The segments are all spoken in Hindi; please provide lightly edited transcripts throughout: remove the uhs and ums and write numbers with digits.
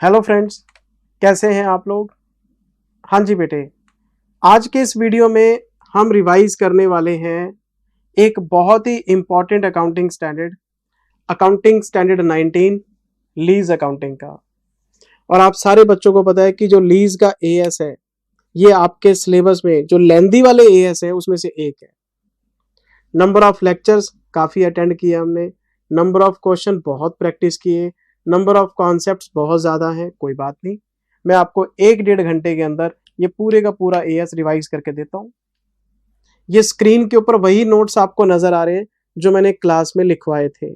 हेलो फ्रेंड्स, कैसे हैं आप लोग। हाँ जी बेटे, आज के इस वीडियो में हम रिवाइज करने वाले हैं एक बहुत ही important accounting standard 19 lease accounting का। और आप सारे बच्चों को पता है कि जो लीज का एएस है ये आपके सिलेबस में जो लेंदी वाले एएस है उसमें से एक है। नंबर ऑफ लेक्चर्स काफी अटेंड किए हमने, नंबर ऑफ क्वेश्चन बहुत प्रैक्टिस किए, नंबर ऑफ कॉन्सेप्ट्स बहुत ज्यादा है। कोई बात नहीं, मैं आपको 1-1.5 घंटे के अंदर ये पूरे का पूरा एएस रिवाइज करके देता हूं। ये स्क्रीन के ऊपर वही नोट्स आपको नजर आ रहे हैं जो मैंने क्लास में लिखवाए थे।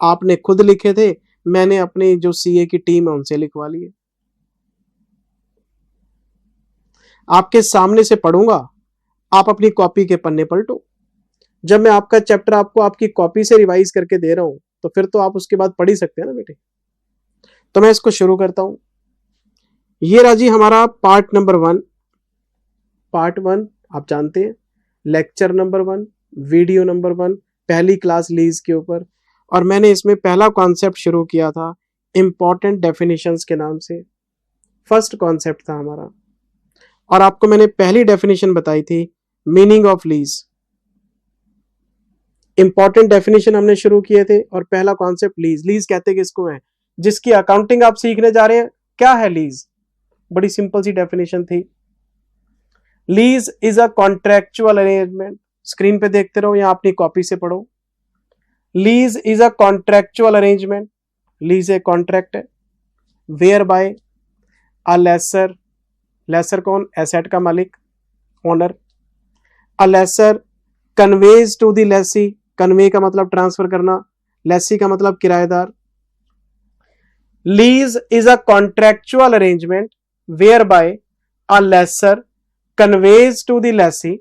आपने खुद लिखे थे, मैंने अपनी जो सीए की टीम है उनसे लिखवा लिए। आपके सामने से पढ़ूंगा, आप अपनी कॉपी के पन्ने पलटो। जब मैं आपका चैप्टर आपको आपकी कॉपी से रिवाइज करके दे रहा हूं तो फिर तो आप उसके बाद पढ़ ही सकते हैं ना बेटे। तो मैं इसको शुरू करता हूं। ये राजी हमारा पार्ट नंबर 1 आप जानते हैं, लेक्चर नंबर 1, वीडियो नंबर 1, पहली क्लास लीज के ऊपर। और मैंने इसमें पहला कॉन्सेप्ट शुरू किया था इंपॉर्टेंट डेफिनेशंस के नाम से। फर्स्ट कॉन्सेप्ट था हमारा, और आपको मैंने पहली डेफिनेशन बताई थी meaning of lease. Important definition हमने शुरू किए थे और पहला कॉन्सेप्ट लीज। लीज कहते किसको है, जिसकी अकाउंटिंग आप सीखने जा रहे हैं। क्या है लीज? बड़ी सिंपल सी डेफिनेशन थी। Lease is a contractual arrangement. Screen पे देखते रहो या अपनी कॉपी से पढ़ो। Lease is a contractual arrangement, lease एक कॉन्ट्रैक्ट है, whereby a lessor, lessor कौन? एसेट का मालिक, owner. A lessor conveys to the lessee, convey का मतलब ट्रांसफर करना, लेसी का मतलब किराएदार। Lease is a contractual arrangement whereby a lessor conveys to the lessee,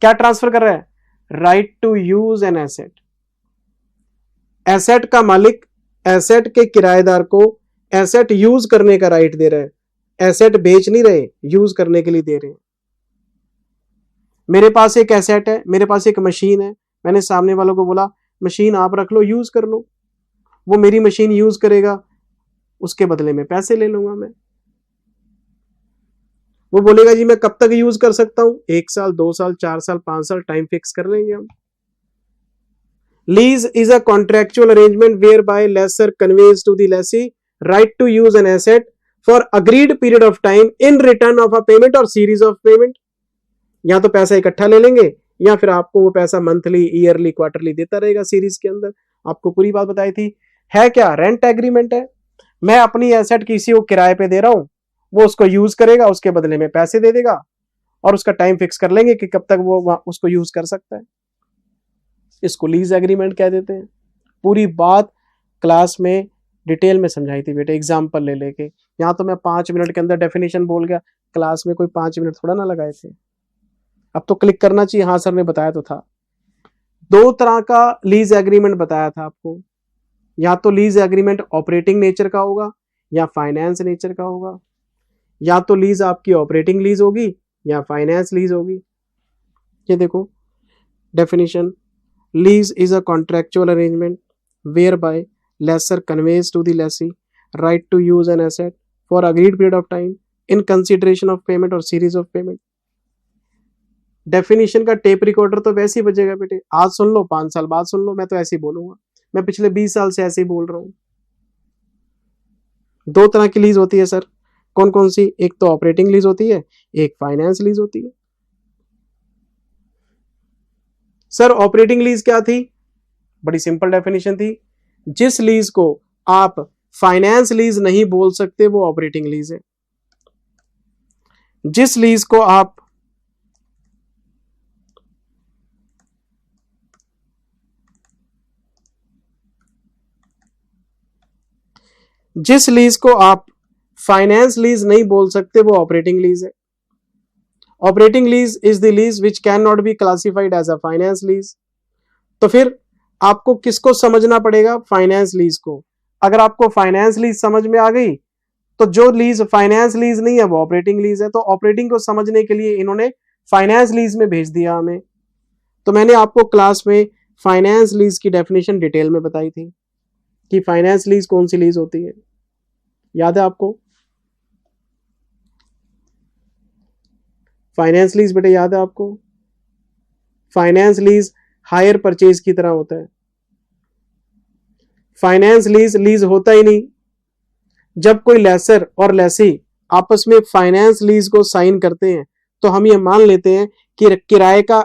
क्या ट्रांसफर कर रहा है? Right to use an asset. Asset का मालिक एसेट के किराएदार को एसेट यूज करने का राइट दे रहा है। एसेट बेच नहीं रहे, यूज करने के लिए दे रहे हैं। मेरे पास एक एसेट है, मेरे पास एक मशीन है, मैंने सामने वालों को बोला मशीन आप रख लो, यूज कर लो। वो मेरी मशीन यूज करेगा, उसके बदले में पैसे ले लूंगा मैं। वो बोलेगा जी मैं कब तक यूज कर सकता हूं, 1 साल, 2 साल, 4 साल, 5 साल, टाइम फिक्स कर लेंगे हम। Lease is a contractual arrangement whereby lessor conveys to the lessee right to use an asset for agreed period of time in return of a payment और सीरीज ऑफ पेमेंट। या तो पैसा इकट्ठा ले लेंगे या फिर आपको वो पैसा मंथली, ईयरली, क्वार्टरली देता रहेगा सीरीज के अंदर। आपको पूरी बात बताई थी। है क्या? रेंट एग्रीमेंट है। मैं अपनी एसेट किसी को किराए पे दे रहा हूं, वो उसको यूज करेगा, उसके बदले में पैसे दे देगा और उसका टाइम फिक्स कर लेंगे कि कब तक वो उसको यूज कर सकता है। इसको लीज एग्रीमेंट कह देते हैं। पूरी बात क्लास में डिटेल में समझाई थी बेटे, एग्जाम्पल ले लेके। यहां तो मैं 5 मिनट के अंदर डेफिनेशन बोल गया, क्लास में कोई 5 मिनट थोड़ा ना लगाए थे। अब तो क्लिक करना चाहिए, हाँ सर ने बताया तो था। 2 तरह का लीज एग्रीमेंट बताया था आपको। या तो लीज एग्रीमेंट ऑपरेटिंग नेचर का होगा या फाइनेंस नेचर का होगा। या तो लीज आपकी ऑपरेटिंग लीज होगी या फाइनेंस लीज होगी। ये देखो definition, lease is a contractual arrangement whereby lessor conveys to the lessee right to use an asset for agreed period of time in consideration of payment और सीरीज ऑफ पेमेंट। डेफिनेशन का टेप रिकॉर्डर तो वैसे ही बजेगा बेटे, आज सुन लो 5 साल बाद सुन लो, मैं तो ऐसे ही बोलूंगा। मैं पिछले 20 साल से ऐसे ही बोल रहा हूं। 2 तरह की लीज होती है सर, कौन कौन सी? एक तो ऑपरेटिंग लीज होती है, एक फाइनेंस लीज होती है। सर ऑपरेटिंग लीज क्या थी? बड़ी सिंपल डेफिनेशन थी, जिस लीज को आप फाइनेंस लीज नहीं बोल सकते वो ऑपरेटिंग लीज है। जिस लीज को आप फाइनेंस लीज नहीं बोल सकते वो ऑपरेटिंग लीज है। Operating lease is the lease which can not be classified as a finance lease. तो फिर आपको किसको समझना पड़ेगा? फाइनेंस लीज को। अगर आपको फाइनेंस लीज समझ में आ गई तो जो लीज फाइनेंस लीज नहीं है वो ऑपरेटिंग लीज है। तो ऑपरेटिंग को समझने के लिए इन्होंने फाइनेंस लीज में भेज दिया हमें। तो मैंने आपको क्लास में फाइनेंस लीज की डेफिनेशन डिटेल में बताई थी कि फाइनेंस लीज कौन सी लीज होती है। याद है आपको? फाइनेंस लीज बेटे याद है आपको? फाइनेंस लीज हायर परचेज की तरह होता है। फाइनेंस लीज लीज होता ही नहीं। जब कोई लेसर और लेसी आपस में फाइनेंस लीज को साइन करते हैं तो हम ये मान लेते हैं कि किराए का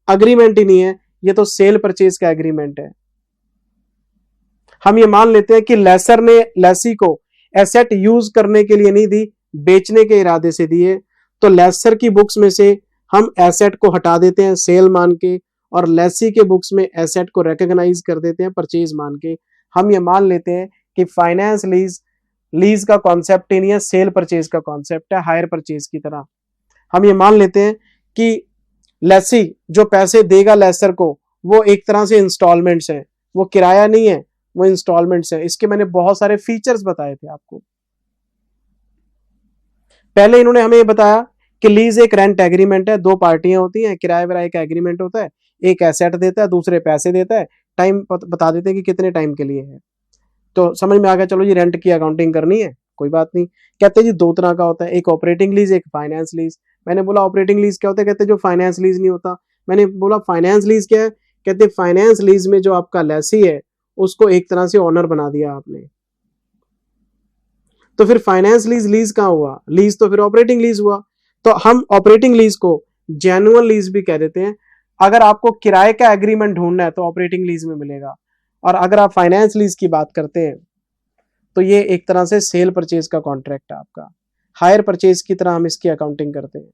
अग्रीमेंट ही नहीं है, ये तो सेल परचेज का एग्रीमेंट है। हम ये मान लेते हैं कि लेसर ने लेसी को एसेट यूज करने के लिए नहीं दी, बेचने के इरादे से दिए, तो लेसर की बुक्स में से हम एसेट को हटा देते हैं सेल मान के, और लेसी के बुक्स में एसेट को रिकॉग्नाइज कर देते हैं परचेज मान के। हम ये मान लेते हैं कि फाइनेंस लीज लीज का कॉन्सेप्ट ही नहीं है, सेल परचेज का कॉन्सेप्ट है, हायर परचेज की तरह। हम ये मान लेते हैं कि लेसी जो पैसे देगा लेसर को वो एक तरह से इंस्टॉलमेंट्स हैं, वो किराया नहीं है, वो इंस्टॉलमेंट्स है। इसके मैंने बहुत सारे फीचर्स बताए थे आपको। पहले इन्होंने हमें ये बताया कि लीज एक रेंट एग्रीमेंट है, दो पार्टियां होती हैं, किराए विराए का एग्रीमेंट होता है, एक एसेट देता है, दूसरे पैसे देता है, टाइम बता देते हैं कि कितने टाइम के लिए है। तो समझ में आ गया, चलो जी रेंट की अकाउंटिंग करनी है, कोई बात नहीं। कहते हैं जी दो तरह का होता है, एक ऑपरेटिंग लीज, एक फाइनेंस लीज। मैंने बोला ऑपरेटिंग लीज क्या होता है? कहते हैं जो फाइनेंस लीज नहीं होता। मैंने बोला फाइनेंस लीज क्या है? कहते हैं फाइनेंस लीज में जो आपका लेसी है उसको एक तरह से ओनर बना दिया आपने। तो फिर फाइनेंस लीज लीज कहां हुआ? लीज तो फिर ऑपरेटिंग लीज हुआ। तो हम ऑपरेटिंग लीज को जेन्युइन लीज भी कह देते हैं। अगर आपको किराए का एग्रीमेंट ढूंढना है तो ऑपरेटिंग लीज में मिलेगा, और अगर आप फाइनेंस लीज की बात करते हैं तो ये एक तरह से सेल परचेज का कॉन्ट्रैक्ट है आपका। हायर परचेज की तरह हम इसकी अकाउंटिंग करते हैं।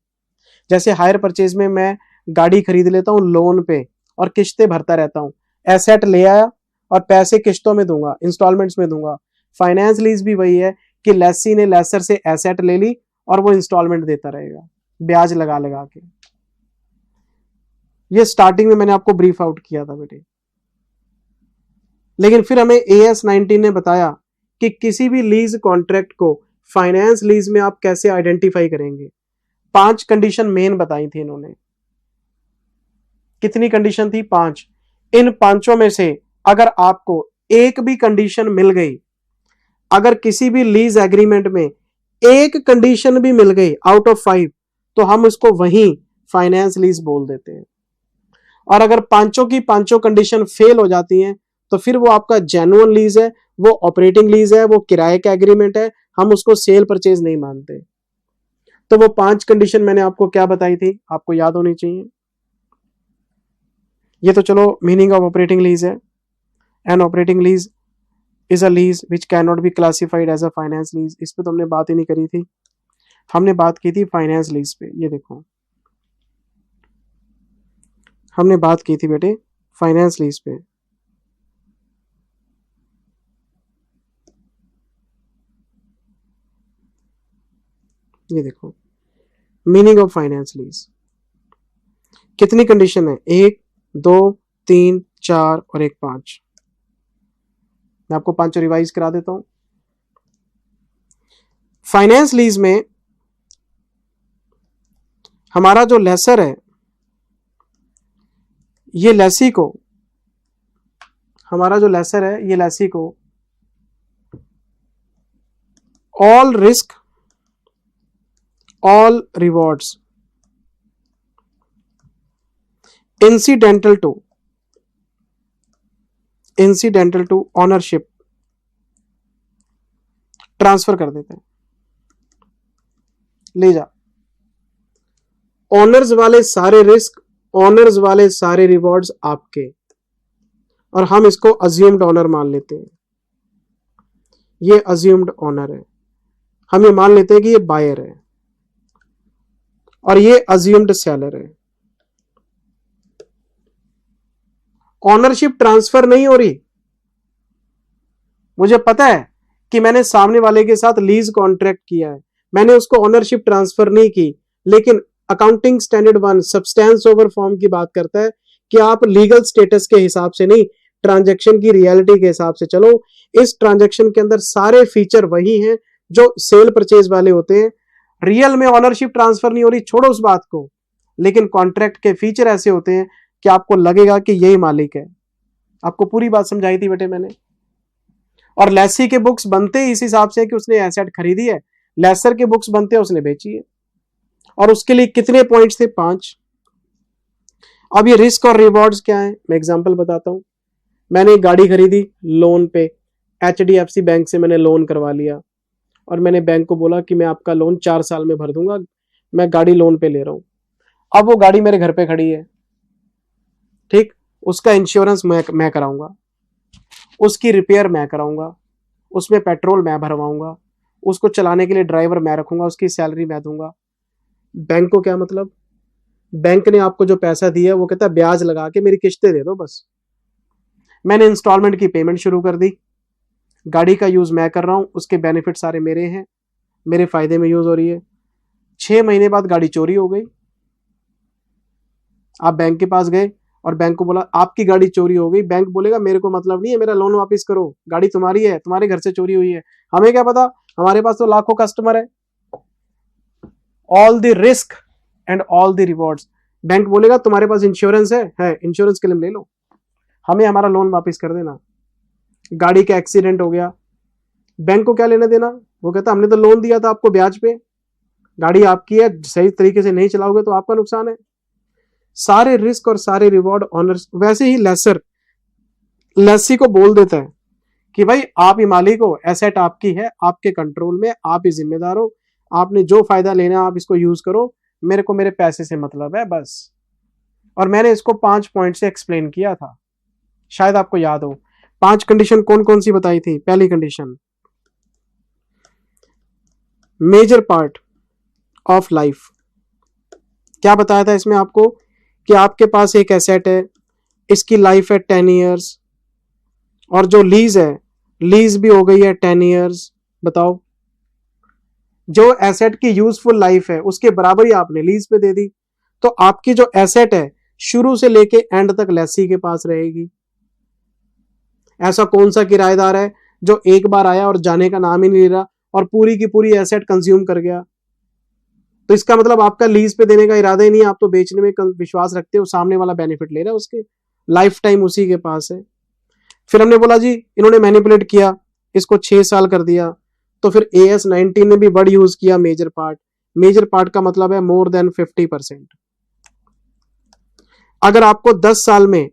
जैसे हायर परचेज में मैं गाड़ी खरीद लेता हूं लोन पे और किश्तें भरता रहता हूं, एसेट ले आया और पैसे किश्तों में दूंगा, इंस्टॉलमेंट्स में दूंगा। फाइनेंस लीज भी वही है कि लेसी ने लेसर से एसेट ले ली और वो इंस्टॉलमेंट देता रहेगा ब्याज लगा लगा के। ये स्टार्टिंग में मैंने आपको ब्रीफ आउट किया था बेटे। लेकिन फिर हमें AS 19 ने बताया कि किसी भी लीज कॉन्ट्रैक्ट को फाइनेंस लीज में आप कैसे आइडेंटिफाई करेंगे। 5 कंडीशन मेन बताई थी इन्होंने। कितनी कंडीशन थी? 5। इन 5 में से अगर आपको एक भी कंडीशन मिल गई, अगर किसी भी लीज एग्रीमेंट में एक कंडीशन भी मिल गई आउट ऑफ 5, तो हम उसको वहीं फाइनेंस लीज बोल देते हैं। और अगर 5 की 5 कंडीशन फेल हो जाती हैं तो फिर वो आपका जेन्युइन लीज है, वो ऑपरेटिंग लीज है, वो किराए का एग्रीमेंट है, हम उसको सेल परचेज नहीं मानते। तो वो 5 कंडीशन मैंने आपको क्या बताई थी, आपको याद होनी चाहिए। ये तो चलो मीनिंग ऑफ ऑपरेटिंग लीज है। An operating lease is a lease which can not be classified as a finance lease. इस पे तो हमने बात ही नहीं करी थी, हमने बात की थी फाइनेंस लीज पे। ये देखो हमने बात की थी बेटे फाइनेंस लीज पे। ये देखो मीनिंग ऑफ फाइनेंस लीज। कितनी कंडीशन है? 1, 2, 3, 4 और एक 5। मैं आपको 5 रिवाइज करा देता हूं। फाइनेंस लीज में हमारा जो लेसर है, ये लेसी को, हमारा जो लेसर है ये लेसी को all risk all rewards incidental to ownership transfer कर देते हैं। ले जा, ऑनर्स वाले सारे रिस्क, ऑनर्स वाले सारे रिवॉर्ड्स आपके, और हम इसको अज्यूम्ड ऑनर मान लेते हैं। ये अज्यूम्ड ऑनर है। हम ये मान लेते हैं कि ये बायर है और ये अज्यूम्ड सेलर है। ऑनरशिप ट्रांसफर नहीं हो रही। मुझे पता है कि मैंने सामने वाले के साथ लीज कॉन्ट्रैक्ट किया है, मैंने उसको ऑनरशिप ट्रांसफर नहीं की, लेकिन accounting standard 1 substance over form की बात करता है कि आप लीगल स्टेटस के हिसाब से नहीं, ट्रांजैक्शन की रियलिटी के हिसाब से चलो। इस ट्रांजैक्शन के अंदर सारे फीचर वही हैं जो सेल परचेज वाले होते हैं। रियल में ऑनरशिप ट्रांसफर नहीं हो रही, छोड़ो उस बात को, लेकिन कॉन्ट्रैक्ट के फीचर ऐसे होते हैं कि आपको लगेगा कि यही मालिक है। आपको पूरी बात समझाई थी बेटे मैंने। और लेसी के बुक्स बनते ही इस हिसाब से कि उसने एसेट खरीदी है, लेसर के बुक्स बनते हैं उसने बेची है। और उसके लिए कितने पॉइंट्स थे? 5। अब ये रिस्क और रिवॉर्ड्स क्या है, मैं एग्जांपल बताता हूं। मैंने एक गाड़ी खरीदी लोन पे, HDFC बैंक से मैंने लोन करवा लिया और मैंने बैंक को बोला कि मैं आपका लोन 4 साल में भर दूंगा, मैं गाड़ी लोन पे ले रहा हूं। अब वो गाड़ी मेरे घर पे खड़ी है, ठीक, उसका इंश्योरेंस मैं कराऊंगा, उसकी रिपेयर मैं कराऊंगा, उसमें पेट्रोल मैं भरवाऊंगा, उसको चलाने के लिए ड्राइवर मैं रखूंगा, उसकी सैलरी मैं दूंगा। बैंक को क्या मतलब? बैंक ने आपको जो पैसा दिया वो कहता है ब्याज लगा के मेरी किस्तें दे दो बस। मैंने इंस्टॉलमेंट की पेमेंट शुरू कर दी, गाड़ी का यूज मैं कर रहा हूं, उसके बेनिफिट सारे मेरे हैं, मेरे फायदे में यूज हो रही है। 6 महीने बाद गाड़ी चोरी हो गई, आप बैंक के पास गए और बैंक को बोला आपकी गाड़ी चोरी हो गई, बैंक बोलेगा मेरे को मतलब नहीं है, मेरा लोन वापस करो, गाड़ी तुम्हारी है, तुम्हारे घर से चोरी हुई है। हमें क्या पता, हमारे पास तो लाखों कस्टमर है। All the risk and all the rewards, bank बोलेगा तुम्हारे पास इंश्योरेंस है, इंश्योरेंस क्लेम ले लो, हमें हमारा लोन वापस कर देना। गाड़ी का एक्सीडेंट हो गया, बैंक को क्या लेना देना, वो कहता हमने तो लोन दिया था आपको ब्याज पे, गाड़ी आपकी है, सही तरीके से नहीं चलाओगे तो आपका नुकसान है। सारे रिस्क और सारे रिवॉर्ड ऑनर्स। वैसे ही लेसी को बोल देता है कि भाई आप ही मालिक हो, एसेट आपकी है, आपके कंट्रोल में, आप ही जिम्मेदार हो, आपने जो फायदा लेना आप इसको यूज करो, मेरे को मेरे पैसे से मतलब है बस। और मैंने इसको 5 पॉइंट से एक्सप्लेन किया था, शायद आपको याद हो। 5 कंडीशन कौन कौन सी बताई थी? पहली condition, major part of life. क्या बताया था इसमें आपको कि आपके पास एक एसेट है, इसकी लाइफ है 10 ईयर्स, और जो लीज है, लीज भी हो गई है 10 ईयर्स। बताओ, जो एसेट की यूजफुल लाइफ है उसके बराबर ही आपने लीज पे दे दी, तो आपकी जो एसेट है शुरू से लेके एंड तक लेसी के पास रहेगी। ऐसा कौन सा किराएदार है जो एक बार आया और जाने का नाम ही नहीं ले रहा और पूरी की पूरी एसेट कंज्यूम कर गया? तो इसका मतलब आपका लीज पे देने का इरादा ही नहीं है, आप तो बेचने में विश्वास रखते हो, सामने वाला बेनिफिट ले रहा है उसके, लाइफ टाइम उसी के पास है। फिर हमने बोला जी इन्होंने मैनिपुलेट किया, इसको 6 साल कर दिया, तो फिर AS19 ने भी वर्ड यूज किया मेजर पार्ट। मेजर पार्ट का मतलब है मोर देन 50%। अगर आपको 10 साल में,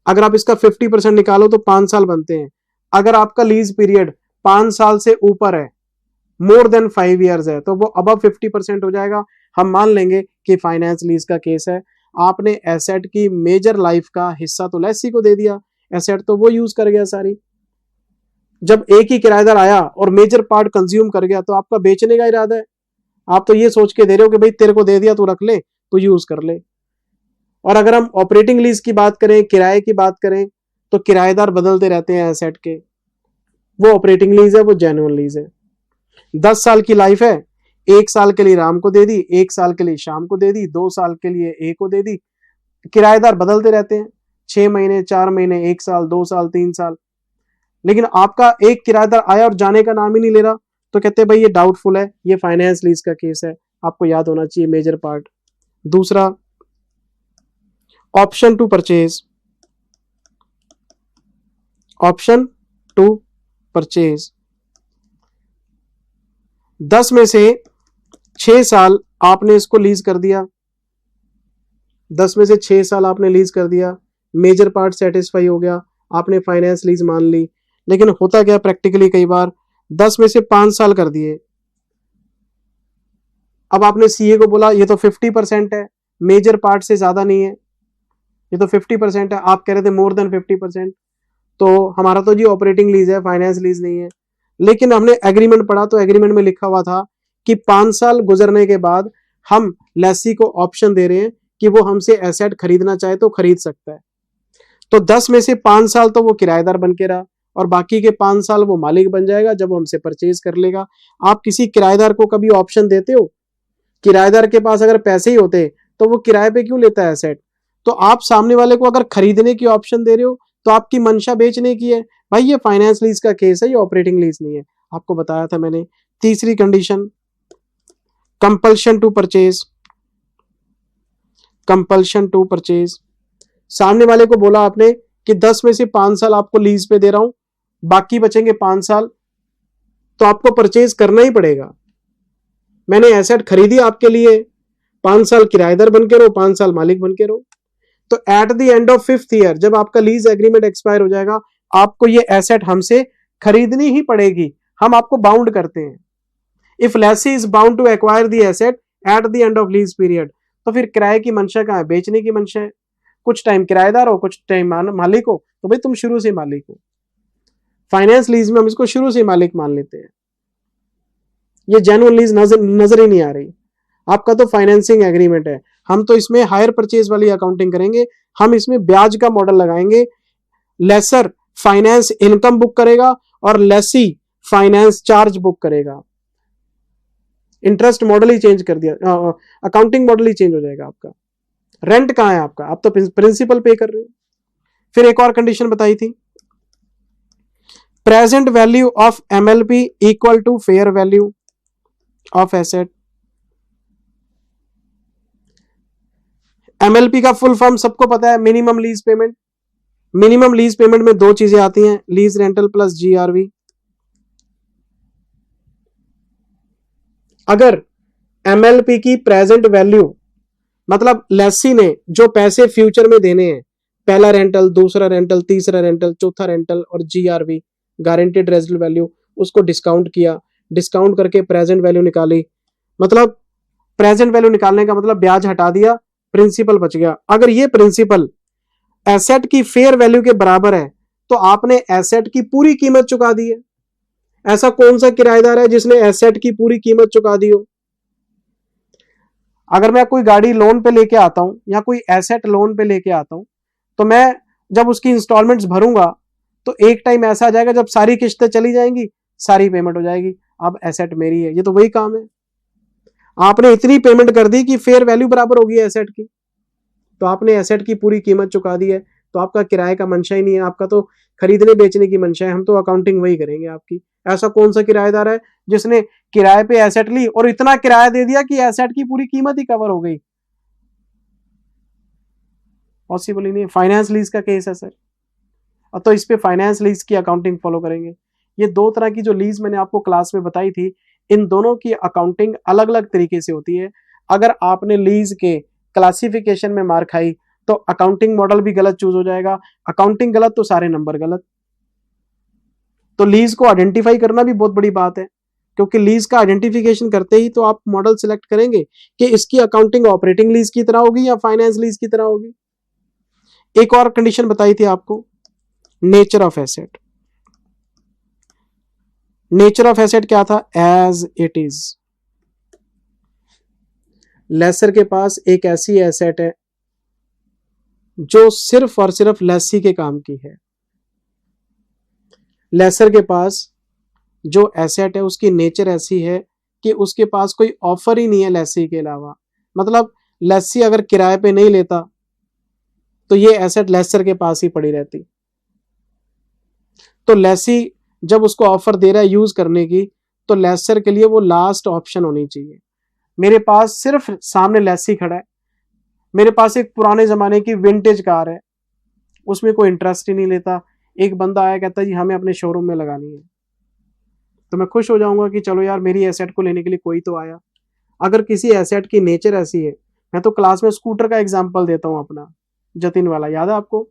अगर आप इसका 50% निकालो तो 5 साल बनते हैं। अगर आपका लीज पीरियड 5 साल से ऊपर है, मोर देन 5 ईयर्स है, तो वो अबव 50% हो जाएगा। हम मान लेंगे कि फाइनेंस लीज का केस है, आपने एसेट की मेजर लाइफ का हिस्सा तो लेसी को दे दिया, एसेट तो वो यूज कर गया सारी। जब एक ही किराएदार आया और मेजर पार्ट कंज्यूम कर गया तो आपका बेचने का इरादा है, आप तो ये सोच के दे रहे हो कि भाई तेरे को दे दिया, तू रख ले, तू यूज कर ले। और अगर हम ऑपरेटिंग लीज की बात करें, किराए की बात करें, तो किराएदार बदलते रहते हैं एसेट के, वो ऑपरेटिंग लीज है, वो जेन्युइन लीज है। 10 साल की लाइफ है, 1 साल के लिए राम को दे दी, 1 साल के लिए शाम को दे दी, 2 साल के लिए ए को दे दी। किराएदार बदलते रहते हैं, 6 महीने, 4 महीने, 1 साल, 2 साल, 3 साल। लेकिन आपका एक किराएदार आया और जाने का नाम ही नहीं ले रहा, तो कहते हैं भाई ये डाउटफुल है, ये फाइनेंस लीज का केस है। आपको याद होना चाहिए मेजर पार्ट। दूसरा, option to purchase. Option to purchase, 10 में से 6 साल आपने इसको लीज कर दिया, 10 में से 6 साल आपने लीज कर दिया, मेजर पार्ट सेटिस्फाई हो गया, आपने फाइनेंस लीज मान ली। लेकिन होता क्या प्रैक्टिकली, कई बार 10 में से 5 साल कर दिए। अब आपने सीए को बोला ये तो 50% है, मेजर पार्ट से ज्यादा नहीं है, ये तो 50% है, आप कह रहे थे मोर देन 50%, तो हमारा तो जी ऑपरेटिंग लीज है, फाइनेंस लीज नहीं है। लेकिन हमने एग्रीमेंट पढ़ा तो एग्रीमेंट में लिखा हुआ था कि 5 साल गुजरने के बाद हम लेसी को ऑप्शन दे रहे हैं कि वो हमसे एसेट खरीदना चाहे तो खरीद सकता है। तो 10 में से 5 साल तो वो किराएदार बन के रहा और बाकी के 5 साल वो मालिक बन जाएगा जब वो हमसे परचेज कर लेगा। आप किसी किराएदार को कभी ऑप्शन देते हो? किराएदार के पास अगर पैसे ही होते तो वो किराए पे क्यों लेता है एसेट? तो आप सामने वाले को अगर खरीदने की ऑप्शन दे रहे हो तो आपकी मंशा बेचने की है। भाई ये फाइनेंस लीज का केस है, ये ऑपरेटिंग लीज नहीं है, आपको बताया था मैंने। तीसरी condition, compulsion to purchase. Compulsion to purchase, सामने वाले को बोला आपने कि 10 में से 5 साल आपको लीज पे दे रहा हूं बाकी बचेंगे 5 साल, तो आपको परचेज करना ही पड़ेगा। मैंने एसेट खरीदी आपके लिए, 5 साल किराएदार बन के रहो, 5 साल मालिक बन के रहो। तो eight the end of 5th year जब आपका लीज एग्रीमेंट एक्सपायर हो जाएगा, आपको ये एसेट हमसे खरीदनी ही पड़ेगी, हम आपको बाउंड करते हैं। If lessee is bound to acquire the asset at the end of lease period, तो फिर किराए की मंशा कहां है? बेचने की मंशा है। कुछ टाइम किराएदार हो, कुछ टाइम मालिक हो, तो भाई तुम शुरू से मालिक हो। फाइनेंस लीज में हम इसको शुरू से मालिक मान लेते हैं। ये जेन्युइन लीज नजर ही नहीं आ रही। आपका तो फाइनेंसिंग एग्रीमेंट है, हम तो इसमें हायर परचेज वाली अकाउंटिंग करेंगे, हम इसमें ब्याज का मॉडल लगाएंगे। लेसर फाइनेंस इनकम बुक करेगा और लेसी फाइनेंस चार्ज बुक करेगा। इंटरेस्ट मॉडल ही चेंज कर दिया, अकाउंटिंग मॉडल ही चेंज हो जाएगा आपका। रेंट कहां है आपका? आप तो प्रिंसिपल पे कर रहे हो। फिर एक और कंडीशन बताई थी, present value of MLP equal to fair value of asset. MLP का फुल फॉर्म सबको पता है, minimum lease payment. Minimum lease payment में दो चीजें आती हैं, लीज रेंटल प्लस जीआरवी। अगर एमएलपी की प्रेजेंट वैल्यू, मतलब लेसी ने जो पैसे फ्यूचर में देने हैं, पहला रेंटल, दूसरा रेंटल, तीसरा रेंटल, चौथा रेंटल और जीआरवी गारंटीड रेजिडुअल वैल्यू, उसको डिस्काउंट किया, डिस्काउंट करके प्रेजेंट वैल्यू निकाली। मतलब प्रेजेंट वैल्यू निकालने का मतलब ब्याज हटा दिया, प्रिंसिपल बच गया। अगर ये प्रिंसिपल एसेट की फेयर वैल्यू के बराबर है तो आपने एसेट की पूरी कीमत चुका दी है। ऐसा कौन सा किराएदार है जिसने एसेट की पूरी कीमत चुका दी हो? अगर मैं कोई गाड़ी लोन पे लेके आता हूं या कोई एसेट लोन पे लेके आता हूं, तो मैं जब उसकी इंस्टॉलमेंट्स भरूंगा तो एक टाइम ऐसा आ जाएगा जब सारी किस्तें चली जाएंगी, सारी पेमेंट हो जाएगी, अब एसेट मेरी है। ये तो वही काम है, आपने इतनी पेमेंट कर दी कि फेयर वैल्यू बराबर होगी एसेट की, तो आपने एसेट की पूरी कीमत चुका दी है, तो आपका किराए का मंशा ही नहीं है, आपका तो खरीदने बेचने की मंशा है। हम तो अकाउंटिंग वही करेंगे आपकी। ऐसा कौन सा किराएदार है जिसने किराए पे एसेट ली और इतना किराया दे दिया कि एसेट की पूरी कीमत ही कवर हो गई? पॉसिबल ही नहीं है। फाइनेंस लीज का केस है सर, अब तो इस पे फाइनेंस लीज की अकाउंटिंग फॉलो करेंगे। ये दो तरह की जो लीज मैंने आपको क्लास में बताई थी, इन दोनों की अकाउंटिंग अलग अलग तरीके से होती है। अगर आपने लीज के क्लासिफिकेशन में मार खाई तो अकाउंटिंग मॉडल भी गलत चूज हो जाएगा। अकाउंटिंग गलत तो सारे नंबर गलत। तो लीज को आइडेंटिफाई करना भी बहुत बड़ी बात है, क्योंकि लीज का आइडेंटिफिकेशन करते ही तो आप मॉडल सिलेक्ट करेंगे कि इसकी अकाउंटिंग ऑपरेटिंग लीज की तरह होगी या फाइनेंस लीज की तरह होगी। एक और कंडीशन बताई थी आपको, nature of asset. Nature of asset क्या था? As it is. लेसर के पास एक ऐसी एसेट है जो सिर्फ और सिर्फ लेसी के काम की है। लेसर के पास जो एसेट है उसकी नेचर ऐसी है कि उसके पास कोई ऑफर ही नहीं है लेसी के अलावा। मतलब लेसी अगर किराए पे नहीं लेता तो ये एसेट लेसर के पास ही पड़ी रहती। तो लेसी जब उसको ऑफर दे रहा है यूज करने की, तो लेसर के लिए वो लास्ट ऑप्शन होनी चाहिए। मेरे पास सिर्फ सामने लेसी खड़ा है, मेरे पास एक पुराने जमाने की विंटेज कार है, उसमें कोई इंटरेस्ट ही नहीं लेता। एक बंदा आया कहता है जी हमें अपने शोरूम में लगानी है, तो मैं खुश हो जाऊंगा कि चलो यार मेरी एसेट को लेने के लिए कोई तो आया। अगर किसी एसेट की नेचर ऐसी है, मैं तो क्लास में स्कूटर का एग्जांपल देता हूं अपना, जतिन वाला, याद है आपको?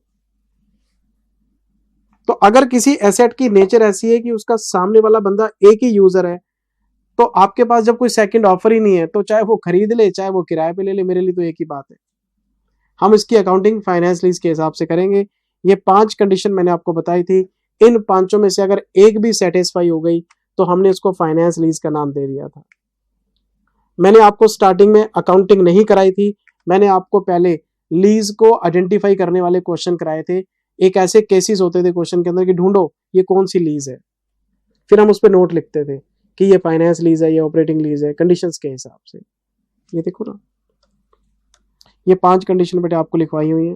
तो अगर किसी एसेट की नेचर ऐसी है कि उसका सामने वाला बंदा एक ही यूजर है, तो आपके पास जब कोई सेकंड ऑफर ही नहीं है, तो चाहे वो खरीद ले चाहे वो किराए पे ले ले, मेरे लिए तो एक ही बात है। हम इसकी अकाउंटिंग फाइनेंस लीज के हिसाब से करेंगे। ये 5 कंडीशन मैंने आपको बताई थी, इन 5 में से अगर एक भी सेटिस्फाई हो गई तो हमने इसको फाइनेंस लीज का नाम दे दिया था। मैंने आपको स्टार्टिंग में अकाउंटिंग नहीं कराई थी, मैंने आपको पहले लीज को आइडेंटिफाई करने वाले क्वेश्चन कराए थे। एक ऐसे केसेस होते थे क्वेश्चन के अंदर कि ढूंढो ये कौन सी लीज है, फिर हम उस पर नोट लिखते थे कि ये फाइनेंस लीज है, ये ऑपरेटिंग लीज है, कंडीशंस के हिसाब से। ये देखो ना, ये 5 कंडीशन बेटे आपको लिखवाई हुई है।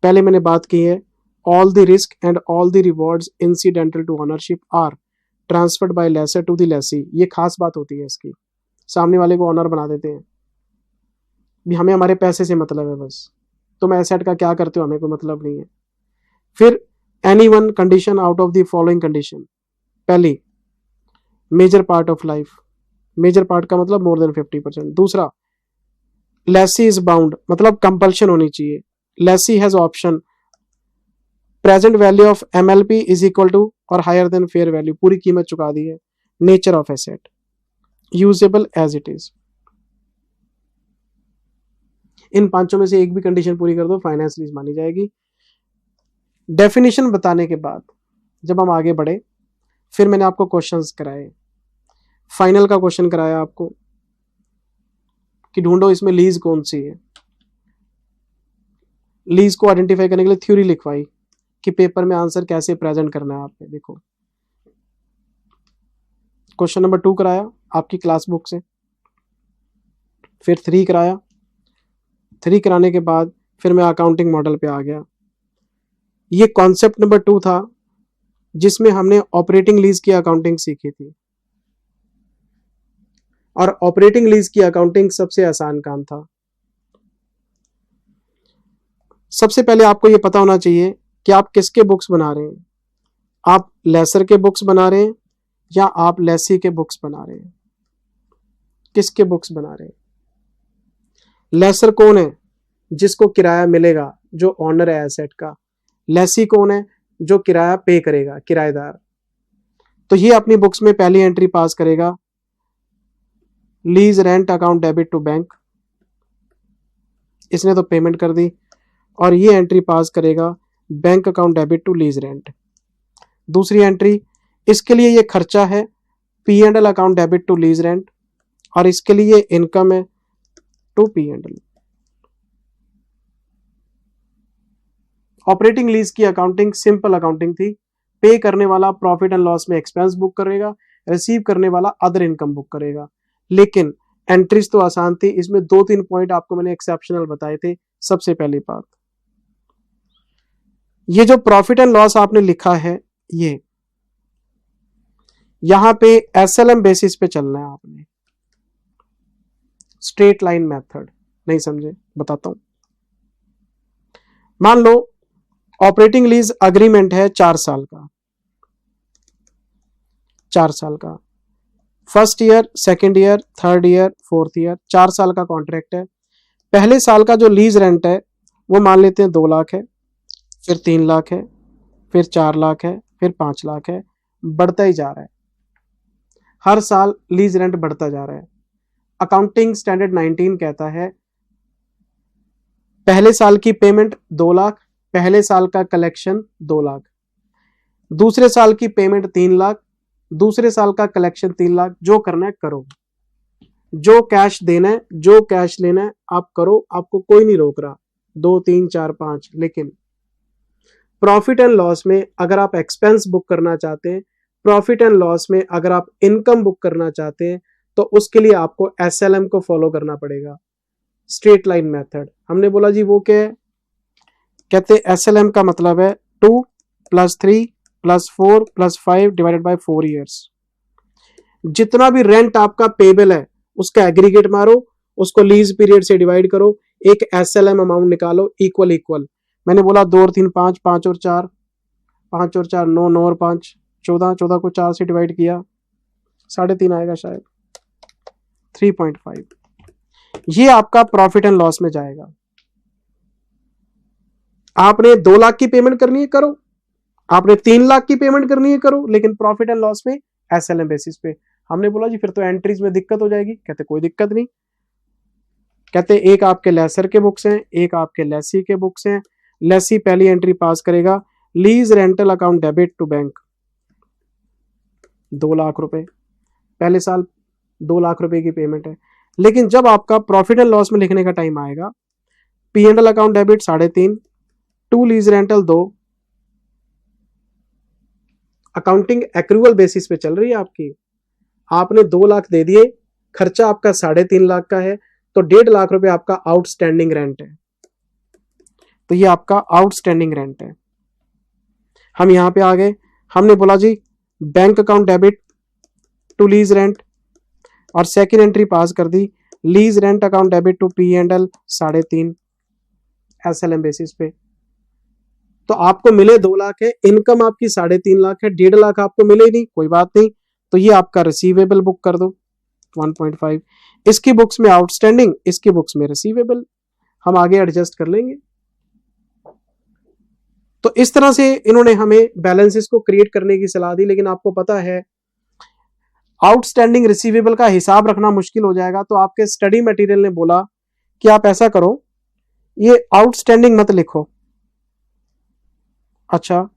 पहले मैंने बात की है, all the risk and all the rewards incidental to ownership are transferred by lessor to the lessee. ये खास बात होती है इसकी, सामने वाले को ऑनर बना देते हैं भी हमें हमारे पैसे से मतलब है बस, तुम एसेट का क्या करते हो हमें कोई मतलब नहीं है। फिर any one condition out of the following condition. पहली, major part of life, major part का मतलब मोर देन 50%। दूसरा, लेसी इज बाउंड, मतलब कंपल्शन होनी चाहिए। Lessee has option, present value of MLP is equal to और हायर देन फेयर वैल्यू, पूरी कीमत चुका दी है। Nature of asset, usable as it is. इन पांचों में से एक भी कंडीशन पूरी कर दो, फाइनेंस लीज मानी जाएगी। डेफिनेशन बताने के बाद जब हम आगे बढ़े, फिर मैंने आपको क्वेश्चंस कराए। फाइनल का क्वेश्चन कराया आपको कि ढूंढो इसमें लीज कौन सी है। लीज को आइडेंटिफाई करने के लिए थ्योरी लिखवाई कि पेपर में आंसर कैसे प्रेजेंट करना है आपने। देखो, क्वेश्चन नंबर 2 कराया आपकी क्लास बुक से, फिर 3 कराया। 3 कराने के बाद फिर मैं अकाउंटिंग मॉडल पे आ गया। ये कॉन्सेप्ट नंबर 2 था जिसमें हमने ऑपरेटिंग लीज की अकाउंटिंग सीखी थी, और ऑपरेटिंग लीज की अकाउंटिंग सबसे आसान काम था। सबसे पहले आपको ये पता होना चाहिए कि आप किसके बुक्स बना रहे हैं। आप लेसर के बुक्स बना रहे हैं या आप लेसी के बुक्स बना रहे हैं? किसके बुक्स बना रहे हैं? लेसर कौन है? जिसको किराया मिलेगा, जो ऑनर है एसेट का। लेसी कौन है? जो किराया पे करेगा, किराएदार। तो ये अपनी बुक्स में पहली एंट्री पास करेगा, lease rent account debit to bank. इसने तो पेमेंट कर दी। और ये एंट्री पास करेगा, bank account debit to lease rent. दूसरी एंट्री, इसके लिए ये खर्चा है, P and L account debit to lease rent, और इसके लिए इनकम है, to P and L. Operating lease की अकाउंटिंग सिंपल अकाउंटिंग थी। पे करने वाला प्रॉफिट एंड लॉस में एक्सपेंस बुक करेगा, रिसीव करने वाला अदर इनकम बुक करेगा। लेकिन एंट्रीज तो आसान थी। इसमें 2-3 पॉइंट आपको मैंने एक्सेप्शनल बताए थे। सबसे पहली बात, ये जो प्रॉफिट एंड लॉस आपने लिखा है, ये यहां पे एसएलएम बेसिस पे चलना है आपने। स्ट्रेट लाइन मेथड नहीं समझे? बताता हूं। मान लो ऑपरेटिंग लीज अग्रीमेंट है 4 साल का। 4 साल का, first year, second year, third year, fourth year, 4 साल का कॉन्ट्रैक्ट है। पहले साल का जो लीज रेंट है वो मान लेते हैं 2 लाख है, फिर 3 लाख है, फिर 4 लाख है, फिर 5 लाख है, बढ़ता ही जा रहा है। हर साल लीज रेंट बढ़ता जा रहा है। अकाउंटिंग स्टैंडर्ड 19 कहता है पहले साल की पेमेंट 2 लाख, पहले साल का कलेक्शन 2 लाख, दूसरे साल की पेमेंट 3 लाख, दूसरे साल का कलेक्शन 3 लाख। जो करना है करो, जो कैश देना है, जो कैश लेना है आप करो, आपको कोई नहीं रोक रहा। 2, 3, 4, 5। लेकिन प्रॉफिट एंड लॉस में अगर आप एक्सपेंस बुक करना चाहते हैं, प्रॉफिट एंड लॉस में अगर आप इनकम बुक करना चाहते हैं, तो उसके लिए आपको एसएलएम को फॉलो करना पड़ेगा, स्ट्रेट लाइन मेथड। हमने बोला जी वो क्या है? कहते हैं एसएलएम का मतलब है 2 + 3 + 4 + 5 डिवाइडेड बाय 4 ईयर्स। जितना भी रेंट आपका पेबल है उसका एग्रीगेट मारो, उसको लीज पीरियड से डिवाइड करो, एक एसएलएम अमाउंट निकालो, इक्वल इक्वल। मैंने बोला 2 और 3 5, 5 और 4, 5 और 4 9, 9 और 5 14, 14 को 4 से डिवाइड किया, 3.5 आएगा शायद, 3.5। ये आपका प्रॉफिट एंड लॉस में जाएगा। आपने 2 लाख की पेमेंट करनी है करो, आपने 3 लाख की पेमेंट करनी है करो, लेकिन प्रॉफिट एंड लॉस में एसएलएम बेसिस पे। हमने बोला जी फिर तो एंट्रीज में दिक्कत हो जाएगी। कहते कोई दिक्कत नहीं। कहते एक आपके लेसर के बुक्स हैं, एक आपके लेसी के बुक्स हैं। लेसी पहली एंट्री पास करेगा, lease rental account debit to bank, 2 lakh रुपए, पहले साल 2 लाख रुपए की पेमेंट है। लेकिन जब आपका प्रॉफिट एंड लॉस में लिखने का टाइम आएगा, P and L account debit 3.5, to lease rental 2। Accounting accrual basis पे चल रही है आपकी। आपने 2 लाख दे दिए, खर्चा आपका 3.5 लाख का है, तो 1.5 लाख रुपए आपका आउटस्टैंडिंग रेंट है। तो ये आपका आउटस्टैंडिंग रेंट है। हम यहां पे आ गए, हमने बोला जी bank account debit to lease rent, और सेकेंड एंट्री पास कर दी, lease rent account debit to P and L 3.5 SLM basis पे। तो आपको मिले 2 लाख है, इनकम आपकी 3.5 लाख है, 1.5 लाख आपको मिले नहीं, कोई बात नहीं, तो ये आपका रिसीवेबल बुक कर दो 1.5। इसकी बुक्स में आउटस्टैंडिंग, इसकी बुक्स में रिसीवेबल, हम आगे एडजस्ट कर लेंगे। तो इस तरह से इन्होंने हमें बैलेंसेस को क्रिएट करने की सलाह दी, लेकिन आपको पता है आउटस्टैंडिंग रिसीवेबल का हिसाब रखना मुश्किल हो जाएगा, तो आपके स्टडी मटेरियल ने बोला कि आप ऐसा करो, ये आउटस्टैंडिंग मत लिखो, अच्छा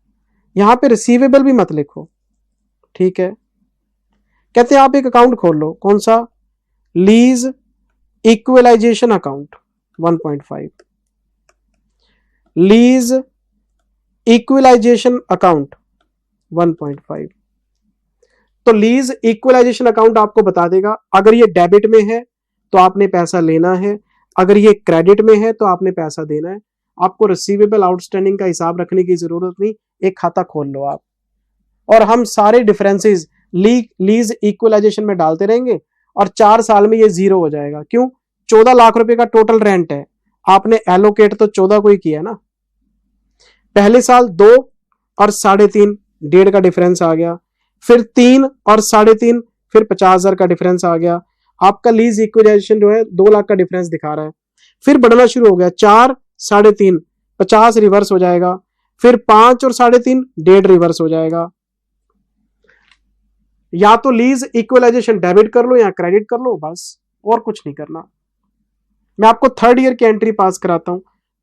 यहां पे रिसीवेबल भी मत लिखो, ठीक है। कहते हैं आप एक अकाउंट खोल लो, कौन सा, lease equalization account 1.5, lease equalization account 1.5। तो लीज इक्वलाइजेशन अकाउंट आपको बता देगा अगर ये डेबिट में है तो आपने पैसा लेना है, अगर ये क्रेडिट में है तो आपने पैसा देना है। आपको रिसीवेबल आउटस्टैंडिंग का हिसाब रखने की जरूरत नहीं, एक खाता खोल लो आप, और हम सारे डिफरेंसेस लीज इक्वलाइजेशन में डालते रहेंगे और 4 साल में ये 0 हो जाएगा। क्यों, 14 लाख रुपए का टोटल रेंट है, आपने एलोकेट तो 14 को ही किया ना, पहले साल 2 और 3.5, 1.5 का डिफरेंस आ गया, फिर 3 और 3.5, फिर 50,000 का डिफरेंस आ गया। आपका लीज इक्वलाइजेशन जो है 2 लाख का डिफरेंस दिखा रहा है, फिर बढ़ना शुरू हो गया, 4, 3.5, 50 रिवर्स हो जाएगा, फिर 5 और 3.5, 1.5 रिवर्स हो जाएगा। या तो लीज इक्वलाइजेशन डेबिट कर लो या क्रेडिट कर लो, बस और कुछ नहीं करना। मैं आपको 3rd ईयर की एंट्री पास कराता हूं।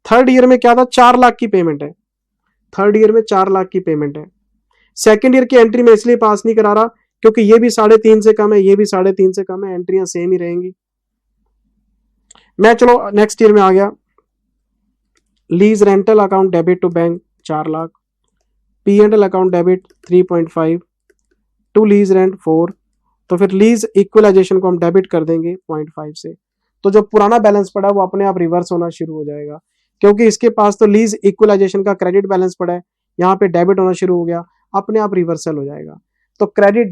3rd ईयर में क्या था, 4 लाख की पेमेंट है, 3rd ईयर में 4 लाख की पेमेंट है। 2nd ईयर की एंट्री में इसलिए पास नहीं करा रहा क्योंकि ये भी 3.5 से कम है, ये भी 3.5 से कम है, एंट्रियां सेम ही रहेंगी। मैं चलो नेक्स्ट ईयर में आ गया, lease rental account debit to bank 4 lakh, P&L account debit 3.5 to lease rent 4, तो फिर लीज इक्वलाइजेशन को हम डेबिट कर देंगे 0.5 से, तो जो पुराना बैलेंस पड़ा है वो अपने आप रिवर्स होना शुरू हो जाएगा, क्योंकि इसके पास तो लीज इक्वलाइजेशन का क्रेडिट बैलेंस पड़ा है, यहाँ पे डेबिट होना शुरू हो गया, अपने आप रिवर्सल हो जाएगा। तो क्रेडिट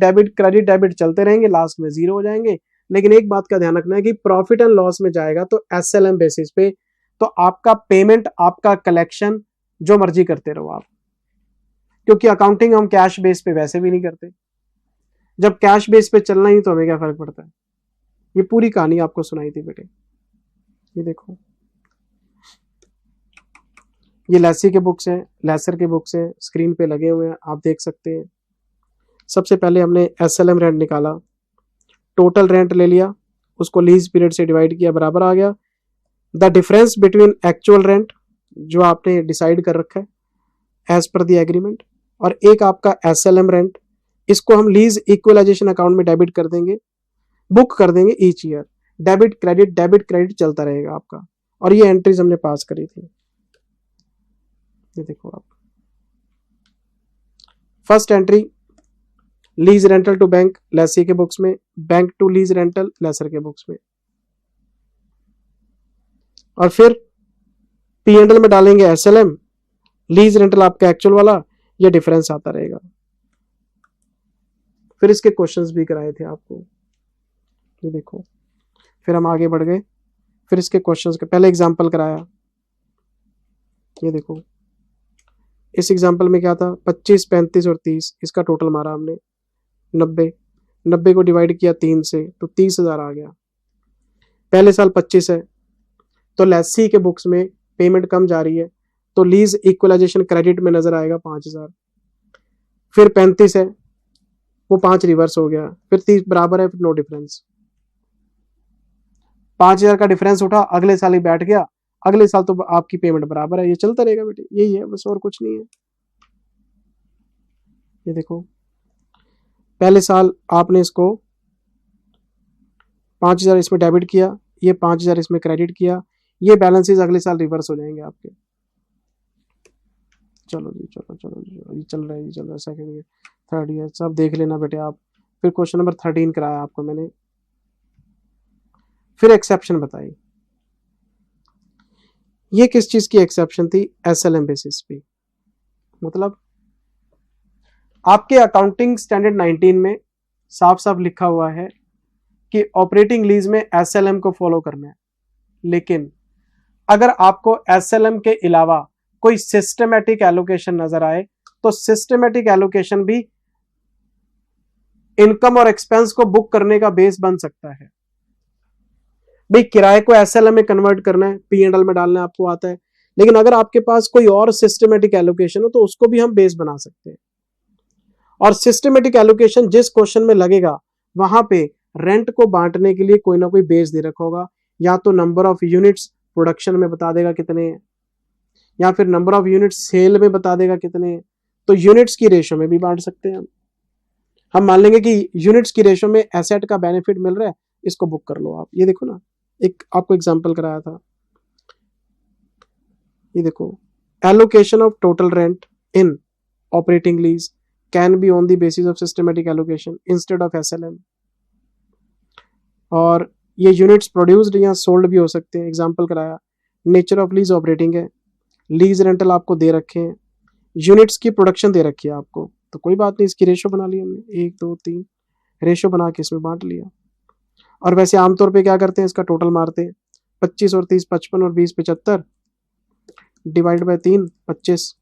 डेबिट चलते रहेंगे, लास्ट में 0 हो जाएंगे। लेकिन एक बात का ध्यान रखना है कि प्रॉफिट एंड लॉस में जाएगा तो SLM बेसिस पे, तो आपका पेमेंट, आपका कलेक्शन जो मर्जी करते रहो आप, क्योंकि अकाउंटिंग हम कैश बेस पे वैसे भी नहीं करते। जब कैश बेस पे चलना ही तो हमें क्या फर्क पड़ता है। ये पूरी कहानी आपको सुनाई थी बेटे, ये देखो, ये लेसी के बुक्स हैं, लेसर के बुक्स हैं, स्क्रीन पे लगे हुए हैं, आप देख सकते हैं। सबसे पहले हमने SLM रेंट निकाला, टोटल रेंट ले लिया, उसको लीज पीरियड से डिवाइड किया, बराबर आ गया the difference between actual rent जो आपने डिसाइड कर रखा है एज पर द एग्रीमेंट, और एक आपका SLM रेंट, इसको हम लीज इक्वलाइजेशन अकाउंट में डेबिट कर देंगे, बुक कर देंगे ईच ईयर, डेबिट क्रेडिट चलता रहेगा आपका। और ये एंट्रीज हमने पास करी थी, ये देखो आप। First entry lease rental to bank lessee के बुक्स में, bank to lease rental lessor के बुक्स में, और फिर P&L में डालेंगे SLM, लीज रेंटल आपका एक्चुअल वाला, ये डिफरेंस आता रहेगा। फिर इसके क्वेश्चंस भी कराए थे आपको, ये देखो, फिर हम आगे बढ़ गए, फिर इसके क्वेश्चंस के पहले एग्जांपल कराया, ये देखो, इस एग्जांपल में क्या था, 25, 35 और 30, इसका टोटल मारा हमने 90 को डिवाइड किया 3 से तो 30,000 आ गया। पहले साल 25 है तो लेसी के बुक्स में पेमेंट कम जा रही है, तो लीज इक्वलाइजेशन क्रेडिट में नजर आएगा 5,000। फिर 35 है, वो 5 रिवर्स हो गया, फिर 30 बराबर है, फिर नो डिफरेंस, 5,000 का डिफरेंस उठा, अगले साल ही बैठ गया, अगले साल तो आपकी पेमेंट बराबर है, ये चलता रहेगा बेटे, यही है बस, और कुछ नहीं है। ये देखो, पहले साल आपने इसको 5,000 इसमें डेबिट किया, ये 5,000 इसमें क्रेडिट किया, ये बैलेंसेस अगले साल रिवर्स हो जाएंगे आपके। चलो जी, चलो ये चल रहा है, सेकंड ईयर, थर्ड ईयर, सब देख लेना बेटे आप। फिर क्वेश्चन नंबर 13 कराया आपको मैंने, फिर एक्सेप्शन बताई। ये किस चीज की एक्सेप्शन थी, SLM बेसिस पे, मतलब आपके अकाउंटिंग स्टैंडर्ड 19 में साफ साफ लिखा हुआ है कि ऑपरेटिंग लीज में SLM को फॉलो करना है, लेकिन अगर आपको SLM के अलावा कोई सिस्टमेटिक एलोकेशन नजर आए तो सिस्टमेटिक एलोकेशन भी इनकम और एक्सपेंस को बुक करने का बेस बन सकता है। भाई किराए को एसएलएम में कन्वर्ट करना है, पी&एल में डालना आपको आता है, लेकिन अगर आपके पास कोई और सिस्टमेटिक एलोकेशन हो तो उसको भी हम बेस बना सकते हैं। और सिस्टमेटिक एलोकेशन जिस क्वेश्चन में लगेगा वहां पे रेंट को बांटने के लिए कोई ना कोई बेस दे रखा होगा, या तो नंबर ऑफ यूनिट्स प्रोडक्शन में बता देगा कितने हैं, या फिर नंबर ऑफ यूनिट्स सेल में बता देगा कितने हैं। तो यूनिट्स की रेशो में भी बांट सकते हैं हम मान लेंगे कि यूनिट्स की रेशो में एसेट का बेनिफिट मिल रहा है, इसको बुक कर लो आप। ये देखो ना, एक आपको एग्जांपल कराया था, ये देखो, allocation of total rent in operating lease can be on the basis of systematic allocation instead of SLM. और ये यूनिट्स प्रोड्यूस्ड या सोल्ड भी हो सकते हैं, एग्जांपल कराया। नेचर ऑफ लीज ऑपरेटिंग है, लीज रेंटल आपको दे रखे हैं, यूनिट्स की प्रोडक्शन दे रखी है आपको, तो कोई बात नहीं, इसकी रेशो बना ली हमने, 1 2 3 रेशो बना के इसमें बांट लिया। और वैसे आमतौर पे क्या करते हैं, इसका टोटल मारते हैं, 25 और 30 55 और 20 75 डिवाइड बाय 3 25,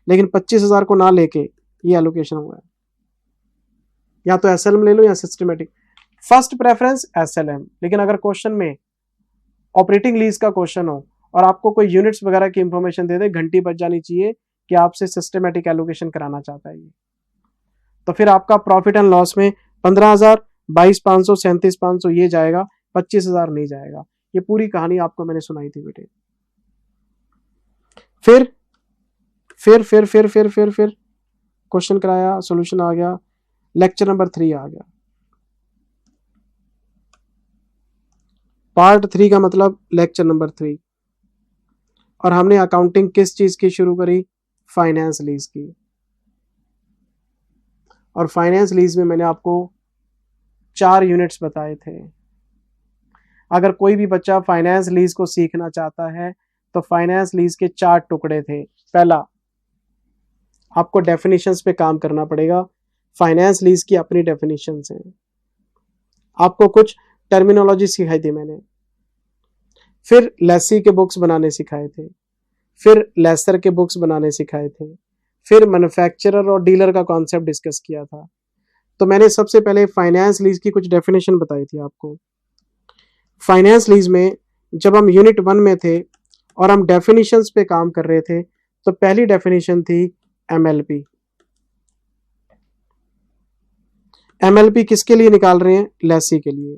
लेकिन 25,000 को ना लेके ये एलोकेशन हुआ है। या तो एसएलएम ले लो या सिस्टमेटिक, फर्स्ट प्रेफरेंस एसएलएम। लेकिन अगर क्वेश्चन में ऑपरेटिंग लीज का क्वेश्चन हो और आपको कोई यूनिट्स वगैरह की इंफॉर्मेशन दे दे, घंटी बज जानी चाहिए कि आपसे सिस्टमेटिक एलोकेशन कराना चाहता है ये। तो फिर आपका प्रॉफिट एंड लॉस में 15,000, 22,500, 37,500 ये जाएगा, 25,000 नहीं जाएगा। ये पूरी कहानी आपको मैंने सुनाई थी बेटे। फिर क्वेश्चन कराया, सॉल्यूशन आ गया, लेक्चर नंबर 3 आ गया। पार्ट 3 का मतलब लेक्चर नंबर 3। और हमने अकाउंटिंग किस चीज की शुरू करी, फाइनेंस लीज की। और फाइनेंस लीज में मैंने आपको 4 यूनिट्स बताए थे। अगर कोई भी बच्चा फाइनेंस लीज को सीखना चाहता है तो फाइनेंस लीज के 4 टुकड़े थे। पहला, आपको डेफिनेशंस पे काम करना पड़ेगा। फाइनेंस लीज की अपनी डेफिनेशंस हैं, आपको कुछ टर्मिनोलॉजी सिखाई थी मैंने। फिर लेसी के बुक्स बनाने सिखाए थे, फिर लेसर के बुक्स बनाने सिखाए थे, फिर मैन्युफैक्चरर और डीलर का कॉन्सेप्ट डिस्कस किया था। तो मैंने सबसे पहले फाइनेंस लीज की कुछ डेफिनेशन बताई थी आपको। फाइनेंस लीज में जब हम यूनिट 1 में थे और हम डेफिनेशंस पे काम कर रहे थे, तो पहली डेफिनेशन थी एमएलपी। एमएलपी किसके लिए निकाल रहे हैं, लेसी के लिए।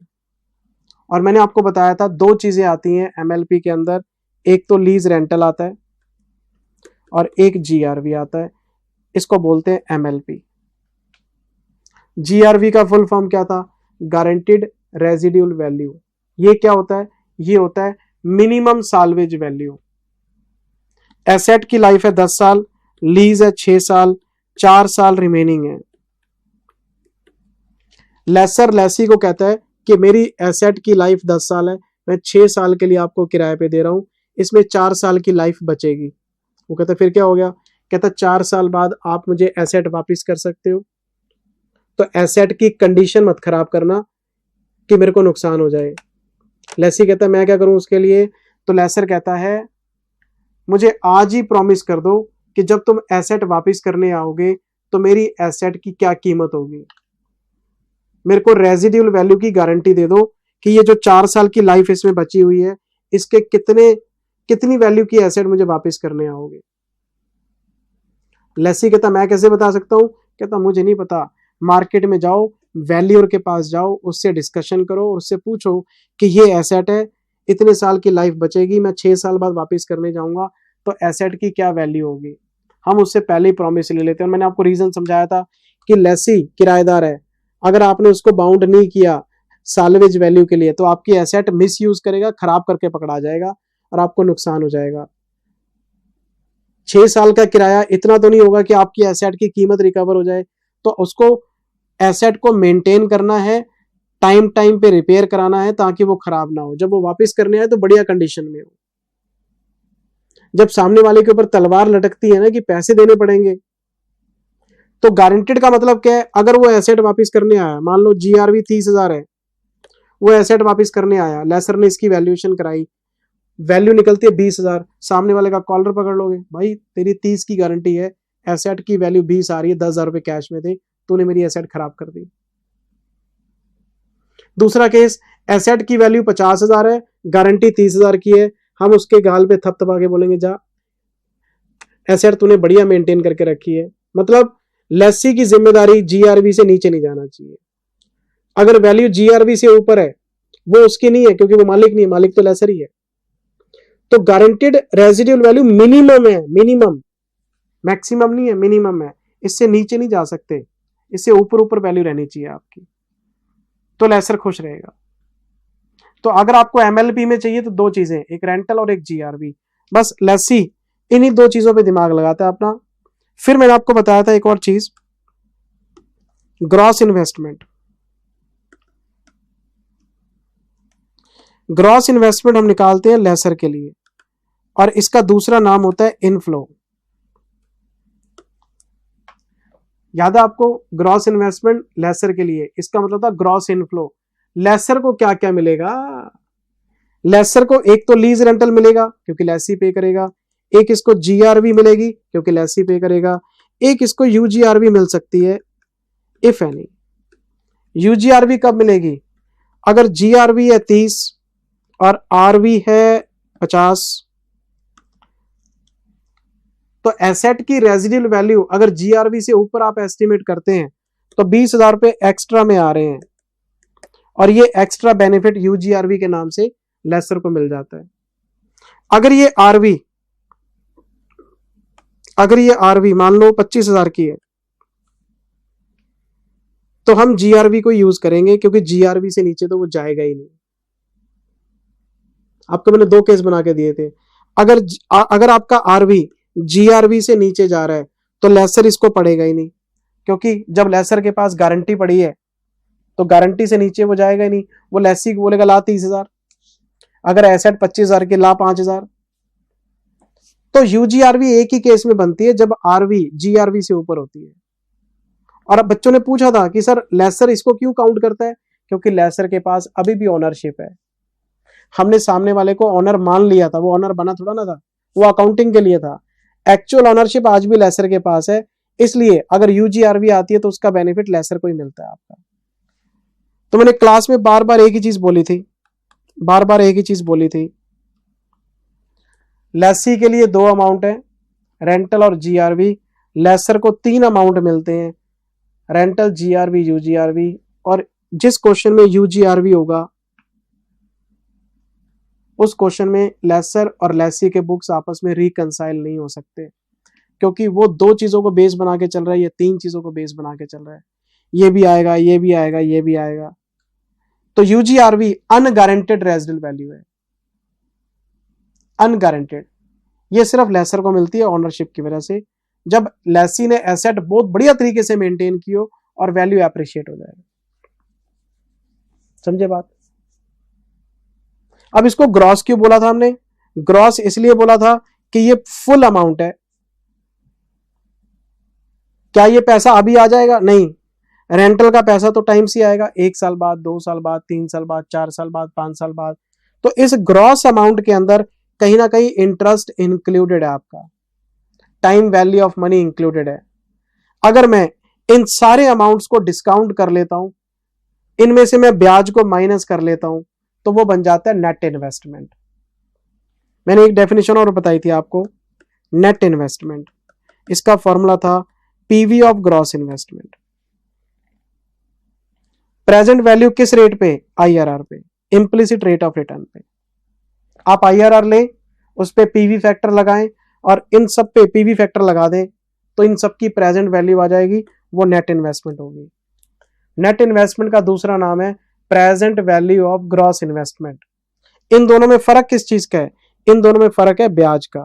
और मैंने आपको बताया था 2 चीजें आती हैं एमएलपी के अंदर, एक तो लीज रेंटल आता है और एक जीआरवी आता है, इसको बोलते हैं एमएलपी। जीआरवी का फुल फॉर्म क्या था, गारंटीड रेजिड्यूल वैल्यू। ये क्या होता है, ये होता है मिनिमम साल्वेज वैल्यू। एसेट की लाइफ है 10 साल, लीज है 6 साल, 4 साल रिमेनिंग है। लेसर लेसी को कहता है कि मेरी एसेट की लाइफ 10 साल है, मैं 6 साल के लिए आपको किराए पे दे रहा हूं, इसमें 4 साल की लाइफ बचेगी। वो कहता फिर क्या हो गया, कहता 4 साल बाद आप मुझे एसेट वापस कर सकते हो, तो एसेट की कंडीशन मत खराब करना कि मेरे को नुकसान हो जाए। लेसी कहता है मैं क्या करूं उसके लिए, तो लेसर कहता है मुझे आज ही प्रॉमिस कर दो कि जब तुम एसेट वापस करने आओगे तो मेरी एसेट की क्या कीमत होगी, मेरे को रेजिड्यूल वैल्यू की गारंटी दे दो कि ये जो 4 साल की लाइफ इसमें बची हुई है, इसके कितनी वैल्यू की एसेट मुझे वापस करने आओगे। लेसी कहता मैं कैसे बता सकता हूं, कहता मुझे नहीं पता, मार्केट में जाओ, वैल्यूअर के पास जाओ, उससे डिस्कशन करो, उससे पूछो कि ये एसेट है, इतने साल की लाइफ बचेगी, मैं 6 साल बाद वापस करने जाऊंगा, तो एसेट की क्या वैल्यू होगी। हम उससे पहले ही प्रॉमिस ले लेते हैं। और मैंने आपको रीजन समझाया था कि लेसी किराएदार है, अगर आपने उसको बाउंड नहीं किया साल्वेज वैल्यू के लिए तो आपकी एसेट मिस यूज करेगा, खराब करके पकड़ा जाएगा और आपको नुकसान हो जाएगा। 6 साल का किराया इतना तो नहीं होगा कि आपकी एसेट की कीमत रिकवर हो जाए, तो उसको एसेट को मेंटेन करना है, टाइम टाइम पे रिपेयर कराना है ताकि वो खराब ना हो, जब वो वापस करने आए तो बढ़िया कंडीशन में हो। जब सामने वाले के ऊपर तलवार लटकती है ना कि पैसे देने पड़ेंगे, तो गारंटेड का मतलब क्या है, अगर वो एसेट वापस करने आया, मान लो जीआरवी 30,000 है, वो एसेट वापस करने आया, लेसर ने इसकी वैल्यूएशन कराई, वैल्यू निकलती है 20,000, सामने वाले का कॉलर पकड़ लोगे, भाई तेरी 30 की गारंटी है, एसेट की वैल्यू 20 आ रही है, 10,000 रुपए कैश में थे, तूने मेरी एसेट खराब कर दी। दूसरा केस, एसेट की वैल्यू 50,000 है, गारंटी 30,000 की है, हम उसके गाल पे थपथपा के बोलेंगे जा, एसेट तूने बढ़िया मेंटेन करके रखी है। मतलब लेसी की जिम्मेदारी जीआरबी से नीचे नहीं जाना चाहिए। अगर वैल्यू जीआरबी से ऊपर है वो उसकी नहीं है, क्योंकि वो मालिक नहीं है, मालिक तो लेसर ही है। तो गारंटेड रेजिडुअल वैल्यू मिनिमम है, मिनिमम, मैक्सिमम नहीं है, मिनिमम है, इससे नीचे नहीं जा सकते, इससे ऊपर ऊपर वैल्यू रहनी चाहिए आपकी, तो लेसर खुश रहेगा। तो अगर आपको एमएलपी में चाहिए तो दो चीजें, एक रेंटल और एक जीआरबी, बस लेसी इन्हीं दो चीजों पे दिमाग लगाता है अपना। फिर मैंने आपको बताया था एक और चीज, ग्रॉस इन्वेस्टमेंट। ग्रॉस इन्वेस्टमेंट हम निकालते हैं लेसर के लिए, और इसका दूसरा नाम होता है इनफ्लो। याद है आपको, ग्रॉस इन्वेस्टमेंट लेसर के लिए, इसका मतलब था ग्रॉस इनफ्लो। लेसर को क्या क्या मिलेगा, लेसर को एक तो लीज रेंटल मिलेगा क्योंकि लेसी पे करेगा, एक इसको जीआरबी मिलेगी क्योंकि लेसी पे करेगा, एक इसको यूजीआरबी मिल सकती है इफ एनी। यूजीआरबी कब मिलेगी, अगर जीआरबी है 30 और आरबी है 50, तो एसेट की रेजिडुअल वैल्यू अगर जीआरबी से ऊपर आप एस्टिमेट करते हैं तो 20,000 रुपए एक्स्ट्रा में आ रहे हैं, और ये एक्स्ट्रा बेनिफिट यूजीआरबी के नाम से लेसर को मिल जाता है। अगर ये आरबी मान लो 25,000 की है, तो हम जीआरबी को यूज करेंगे, क्योंकि जीआरबी से नीचे तो वो जाएगा ही नहीं। आपको मैंने दो केस बना के दिए थे, अगर आपका आरबी जीआरबी से नीचे जा रहा है तो लेसर इसको पड़ेगा ही नहीं, क्योंकि जब लेसर के पास गारंटी पड़ी है तो गारंटी से नीचे वो जाएगा ही नहीं, वो लेसी बोलेगा ला 30,000, अगर एसेट 25,000 के ला 5,000। तो यूजीआरबी एक ही केस में बनती है जब आरबी जीआरबी से ऊपर होती है। और अब बच्चों ने पूछा था कि सर लेसर इसको क्यों काउंट करता है, क्योंकि लेसर के पास अभी भी ओनरशिप है, हमने सामने वाले को ओनर मान लिया था, वो ओनर बना थोड़ा ना था, वो अकाउंटिंग के लिए था, एक्चुअल ओनरशिप आज भी लेसर के पास है, इसलिए अगर यूजीआरबी आती है तो उसका बेनिफिट लेसर को ही मिलता है आपका। तो मैंने क्लास में बार बार एक ही चीज बोली थी, लेसी के लिए दो अमाउंट है, रेंटल और जीआरबी, लेसर को 3 अमाउंट मिलते हैं, रेंटल, जीआरबी, यूजीआरबी, और जिस क्वेश्चन में यूजीआरबी होगा उस क्वेश्चन में लेसर और लेसी के बुक्स आपस में रिकंसाइल नहीं हो सकते, क्योंकि वो दो चीजों को बेस बना के चल रहा है, ये 3 चीजों को बेस बना के चल रहा है, ये भी आएगा, ये भी आएगा, ये भी आएगा। तो यूजीआरबी अनगारंटेड रेजिडुअल वैल्यू है, अनगारंटेड, ये सिर्फ लेसर को मिलती है ओनरशिप की वजह से, जब लेसी ने एसेट बहुत बढ़िया तरीके से मेंटेन की हो और वैल्यू एप्रिशिएट हो जाए। समझे बात। अब इसको ग्रॉस क्यों बोला था हमने, ग्रॉस इसलिए बोला था कि ये फुल अमाउंट है। क्या ये पैसा अभी आ जाएगा, नहीं, रेंटल का पैसा तो टाइम से आएगा, 1 साल बाद, 2 साल बाद, 3 साल बाद, 4 साल बाद, 5 साल बाद। तो इस ग्रॉस अमाउंट के अंदर कहीं ना कहीं इंटरेस्ट इंक्लूडेड है, आपका time value of money included है। अगर मैं इन सारे अमाउंट्स को डिस्काउंट कर लेता हूं, इनमें से मैं ब्याज को माइनस कर लेता हूं, तो वो बन जाता है नेट इन्वेस्टमेंट। मैंने एक डेफिनेशन और बताई थी आपको, नेट इन्वेस्टमेंट, इसका फॉर्मूला था PV of gross investment. Present value किस रेट पे, आईआरआर पे, इंप्लिसिट रेट ऑफ रिटर्न पे। आप आईआरआर लें, उस पे पीवी फैक्टर लगाएं और इन सब पे पीवी फैक्टर लगा दें, तो इन सब की प्रेजेंट वैल्यू आ जाएगी, वो नेट इन्वेस्टमेंट होगी। नेट इन्वेस्टमेंट का दूसरा नाम है present value of gross investment. इन दोनों में फर्क किस चीज का है, इन दोनों में फर्क है ब्याज का।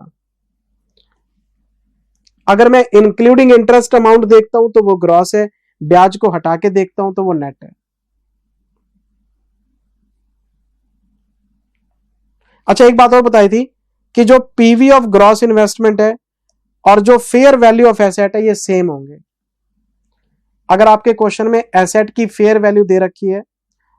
अगर मैं इंक्लूडिंग इंटरेस्ट अमाउंट देखता हूं तो वो ग्रॉस है, ब्याज को हटा के देखता हूं तो वो नेट है। अच्छा, एक बात और बताई थी कि जो पीवी ऑफ ग्रॉस इन्वेस्टमेंट है और जो फेयर वैल्यू ऑफ एसेट है ये सेम होंगे। अगर आपके क्वेश्चन में एसेट की फेयर वैल्यू दे रखी है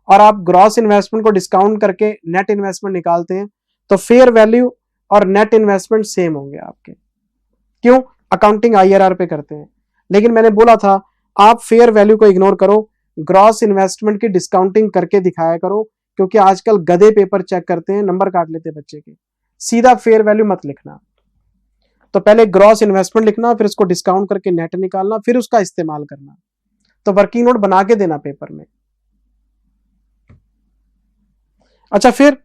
और आप ग्रॉस इन्वेस्टमेंट को डिस्काउंट करके नेट इन्वेस्टमेंट निकालते हैं, तो फेयर वैल्यू और नेट इन्वेस्टमेंट सेम होंगे आपके। क्यों? अकाउंटिंग आईआरआर पे करते हैं। लेकिन मैंने बोला था आप फेयर वैल्यू को इग्नोर करो, ग्रॉस इन्वेस्टमेंट की डिस्काउंटिंग करके दिखाया करो, क्योंकि आजकल गधे पेपर चेक करते हैं, नंबर काट लेते हैं बच्चे के। सीधा फेयर वैल्यू मत लिखना, तो पहले ग्रॉस इन्वेस्टमेंट लिखना, फिर उसको डिस्काउंट करके नेट निकालना, फिर उसका इस्तेमाल करना। तो वर्किंग नोट बना के देना पेपर में। अच्छा, फिर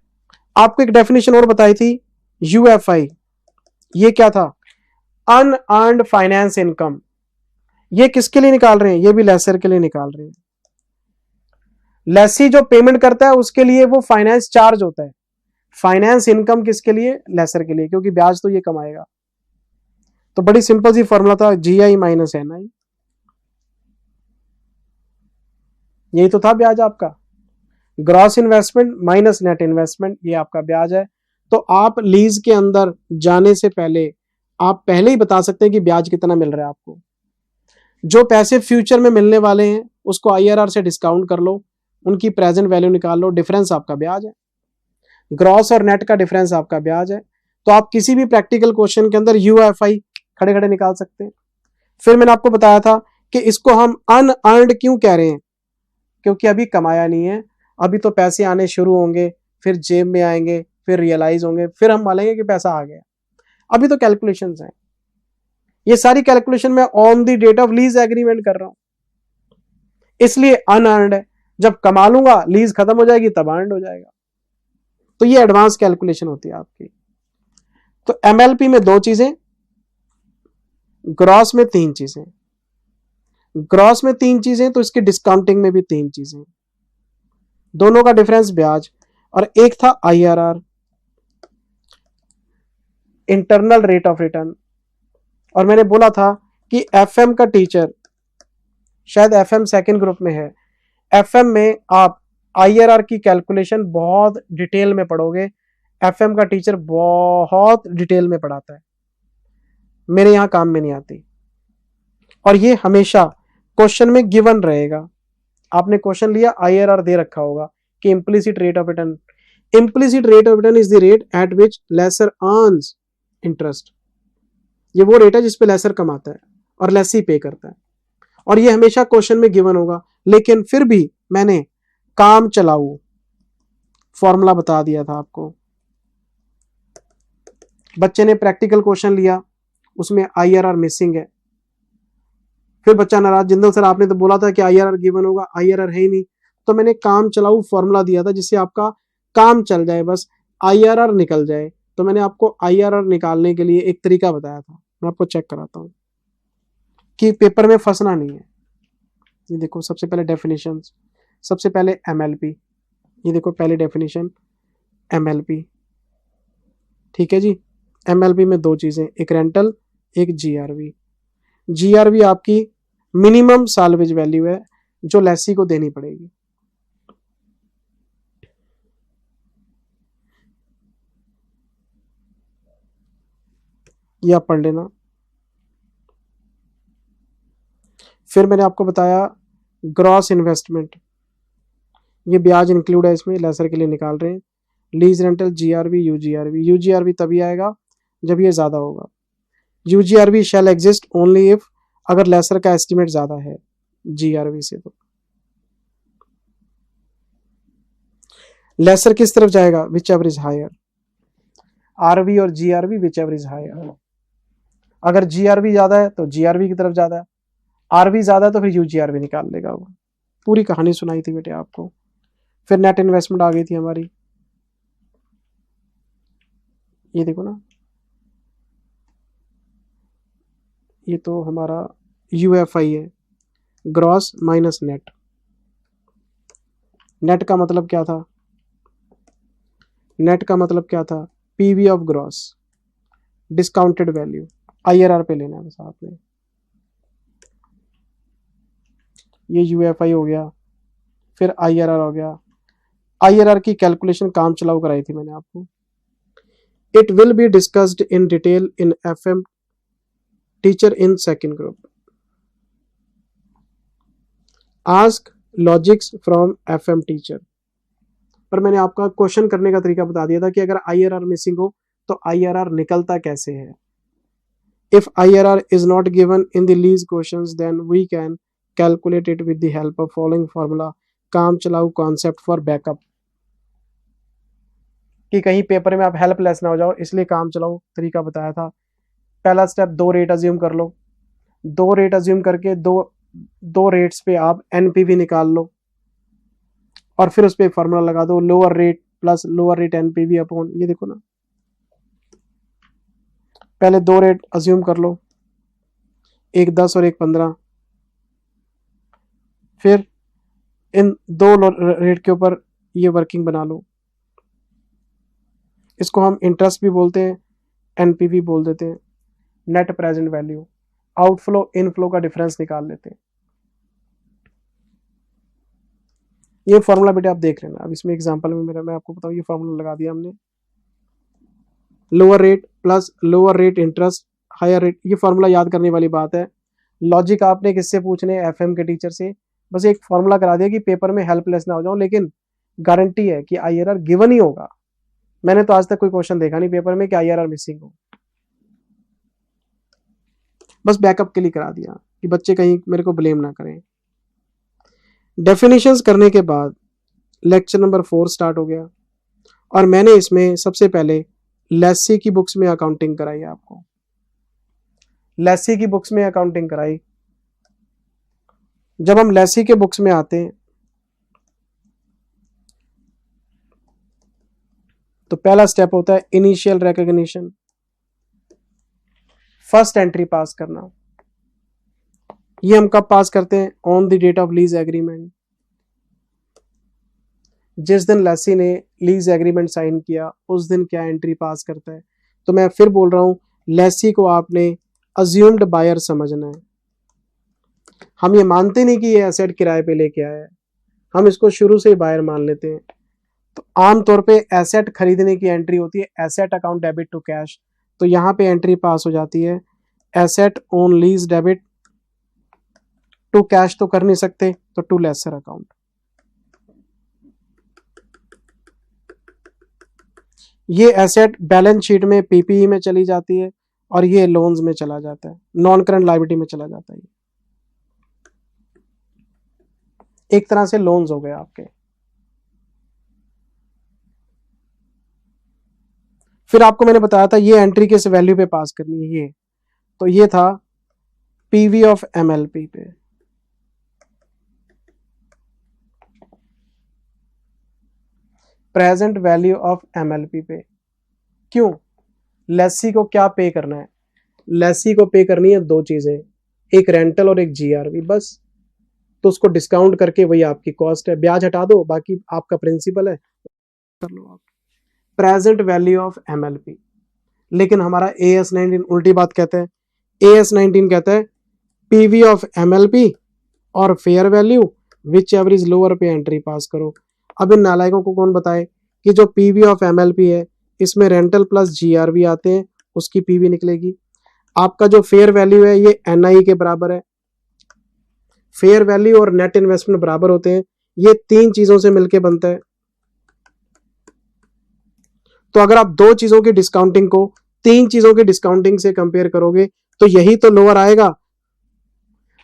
आपको एक डेफिनेशन और बताई थी, यूएफआई। ये क्या था? Unearned finance income. ये किसके लिए निकाल रहे हैं? ये भी लेसर के लिए निकाल रहे हैं। लेसी जो पेमेंट करता है उसके लिए वो फाइनेंस चार्ज होता है। फाइनेंस इनकम किसके लिए? लेसर के लिए, क्योंकि ब्याज तो ये कमाएगा। तो बड़ी सिंपल सी फॉर्मूला था, जीआई माइनस एनआई। यही तो था ब्याज आपका। Gross investment minus net investment, ये आपका ब्याज है। तो आप लीज के अंदर जाने से पहले आप पहले ही बता सकते हैं कि ब्याज कितना मिल रहा है आपको। जो पैसे फ्यूचर में मिलने वाले हैं उसको आईआरआर से डिस्काउंट कर लो, उनकी प्रेजेंट वैल्यू निकाल लो, डिफरेंस आपका ब्याज है। ग्रॉस और नेट का डिफरेंस आपका ब्याज है। तो आप किसी भी प्रैक्टिकल क्वेश्चन के अंदर यूएफआई खड़े खड़े निकाल सकते हैं। फिर मैंने आपको बताया था कि इसको हम अनअर्न्ड क्यों कह रहे हैं, क्योंकि अभी कमाया नहीं है, अभी तो पैसे आने शुरू होंगे, फिर जेब में आएंगे, फिर रियलाइज होंगे, फिर हम मानेंगे कि पैसा आ गया। अभी तो कैलकुलेशंस हैं। ये सारी कैलकुलेशन मैं on the date of lease agreement कर रहा हूं, इसलिए अनअर्न्ड है। जब कमा लूंगा, लीज खत्म हो जाएगी, तब अर्न्ड हो जाएगा। तो ये एडवांस कैलकुलेशन होती है आपकी। तो एमएलपी में 2 चीजें, ग्रॉस में 3 चीजें। ग्रॉस में 3 चीजें तो इसकी डिस्काउंटिंग में भी 3 चीजें। दोनों का डिफरेंस ब्याज, और एक था IRR, internal rate of return. और मैंने बोला था कि एफएम का टीचर, शायद एफएम सेकंड ग्रुप में है, एफएम में आप आईआरआर की कैलकुलेशन बहुत डिटेल में पढ़ोगे। एफएम का टीचर बहुत डिटेल में पढ़ाता है, मेरे यहां काम में नहीं आती। और ये हमेशा क्वेश्चन में गिवन रहेगा। आपने क्वेश्चन लिया, आईआरआर दे रखा होगा कि implicit rate of return. Implicit rate of return is the rate at which lessor earns interest. ये वो रेट है जिसपे लेसर कमाता है और लेसी पे करता है, और ये हमेशा क्वेश्चन में गिवन होगा। लेकिन फिर भी मैंने काम चलाऊ फॉर्मूला बता दिया था आपको। बच्चे ने प्रैक्टिकल क्वेश्चन लिया, उसमें आईआरआर मिसिंग है, फिर बच्चा नाराज, जिंदल सर आपने तो बोला था कि आईआरआर गिवन होगा, आईआरआर है ही नहीं। तो मैंने काम चलाऊ फॉर्मूला दिया था जिससे आपका काम चल जाए, बस आईआरआर निकल जाए। तो मैंने आपको आईआरआर निकालने के लिए एक तरीका बताया था, मैं आपको चेक कराता हूं कि पेपर में फंसना नहीं है। ये देखो, सबसे पहले डेफिनेशन, सबसे पहले एमएलपी। ये देखो पहली डेफिनेशन एमएलपी, ठीक है जी। एमएलपी में 2 चीजें, एक रेंटल, एक जीआरवी। जीआरवी आपकी मिनिमम साल्वेज वैल्यू है जो लेसी को देनी पड़ेगी। ये आप पढ़ लेना। फिर मैंने आपको बताया ग्रॉस इन्वेस्टमेंट, ये ब्याज इंक्लूड है इसमें, लेसर के लिए निकाल रहे हैं। Lease rental, GRV, UGRV. UGRV तभी आएगा जब ये ज्यादा होगा। UGRV shall exist only if, अगर लेसर का एस्टिमेट ज्यादा है जीआरवी से। तो लेसर किस तरफ जाएगा? Whichever is higher. RV और GRV whichever is higher. अगर जीआरवी ज्यादा है तो जीआरवी की तरफ ज्यादा है, आरवी ज्यादा है तो फिर यूजीआरवी निकाल लेगा वो। पूरी कहानी सुनाई थी बेटे आपको। फिर नेट इन्वेस्टमेंट आ गई थी हमारी, ये देखो ना, ये तो हमारा यूएफआई है, ग्रॉस माइनस नेट। नेट का मतलब क्या था? नेट का मतलब क्या था? PV of gross, discounted value. IRR पे लेना है बस आपने। ये यूएफआई हो गया, फिर आईआरआर हो गया। आईआरआर की कैलकुलेशन काम चलाऊ कराई थी मैंने आपको। It will be discussed in detail in FM teacher in second group. Ask logics from FM teacher. पर मैंने आपका क्वेश्चन करने का तरीका बता दिया था कि अगर IRR मिसिंग हो तो IRR निकलता कैसे है। If IRR is not given in the lease questions, then we can calculate it with the help of following formula, काम चलाऊ कॉन्सेप्ट फॉर बैकअप। कि कहीं पेपर में आप हेल्पलेस ना हो जाओ, इसलिए काम चलाओ तरीका बताया था। पहला स्टेप, दो रेट अज्यूम कर लो। दो रेट अज्यूम करके दो रेट्स पे आप एनपीवी निकाल लो और फिर उस पर फॉर्मूला लगा दो, lower rate plus lower rate NPV upon, ये देखो ना, पहले दो रेट अज्यूम कर लो, एक 10 और एक 15। फिर इन दो रेट के ऊपर ये वर्किंग बना लो। इसको हम इंटरेस्ट भी बोलते हैं, एनपीवी बोल देते हैं, net present value. Outflow inflow का डिफरेंस निकाल लेते हैं। ये फॉर्मूला बेटे आप देख लेना। अब इसमें एग्जांपल में मैं आपको बताऊं, ये फॉर्मूला लगा दिया हमने, lower rate plus lower rate interest higher rate. ये फॉर्मूला याद करने वाली बात है। लॉजिक आपने किससे पूछने, एफएम के टीचर से। बस एक फॉर्मूला करा दिया कि पेपर में हेल्पलेस ना हो जाओ, लेकिन गारंटी है कि IRR गिवन ही होगा। मैंने तो आज तक कोई क्वेश्चन देखा नहीं पेपर में कि IRR मिसिंग हो। बस बैकअप के लिए करा दिया कि बच्चे कहीं मेरे को ब्लेम ना करें। डेफिनेशंस करने के बाद लेक्चर नंबर 4 स्टार्ट हो गया और मैंने इसमें सबसे पहले लेसी की बुक्स में अकाउंटिंग कराई आपको। लेसी की बुक्स में अकाउंटिंग कराई। जब हम लेसी के बुक्स में आते हैं तो पहला स्टेप होता है initial recognition, first entry pass करना। ये हम कब पास करते हैं, on the date of lease agreement. जिस दिन लेसी ने लीज एग्रीमेंट साइन किया उस दिन क्या एंट्री पास करता है। तो मैं फिर बोल रहा हूं, लेसी को आपने अज्यूम्ड बायर समझना है। हम ये मानते नहीं कि ये एसेट किराए पे लेके आया है, हम इसको शुरू से ही बायर मान लेते हैं। तो आमतौर पे एसेट खरीदने की एंट्री होती है asset account debit to cash. तो यहां पे एंट्री पास हो जाती है asset on lease debit to cash, तो कर नहीं सकते, तो टू लेसर अकाउंट। ये एसेट बैलेंस शीट में पीपीई में चली जाती है और ये लोन्स में चला जाता है, नॉन करंट लायबिलिटी में चला जाता है। एक तरह से लोन्स हो गए आपके। फिर आपको मैंने बताया था ये एंट्री किस वैल्यू पे पास करनी है, ये तो ये था पीवी ऑफ एमएलपी पे। प्रेजेंट वैल्यू ऑफ एमएलपी पे। क्यों, लेसी को क्या पे करना है, लेसी को पे करनी है दो चीजें, एक रेंटल और एक जीआरवी, बस। तो उसको डिस्काउंट करके वही आपकी कॉस्ट है, ब्याज हटा दो, बाकी आपका प्रिंसिपल है, कर लो आप। Present value of MLP. लेकिन हमारा AS19 उल्टी बात कहता है। AS19 कहता है पीवी ऑफ एमएलपी और fair value whichever is lower पे एंट्री पास करो। अब इन नालायकों को कौन बताए कि जो पीवी ऑफ एमएलपी है इसमें रेंटल प्लस जीआरवी आते हैं, उसकी पीवी निकलेगी। आपका जो फेयर वैल्यू है ये एनआई के बराबर है। फेयर वैल्यू और नेट इन्वेस्टमेंट बराबर होते हैं, ये तीन चीजों से मिलकर बनता है। तो अगर आप दो चीजों की डिस्काउंटिंग को तीन चीजों की डिस्काउंटिंग से कंपेयर करोगे तो यही तो लोअर आएगा।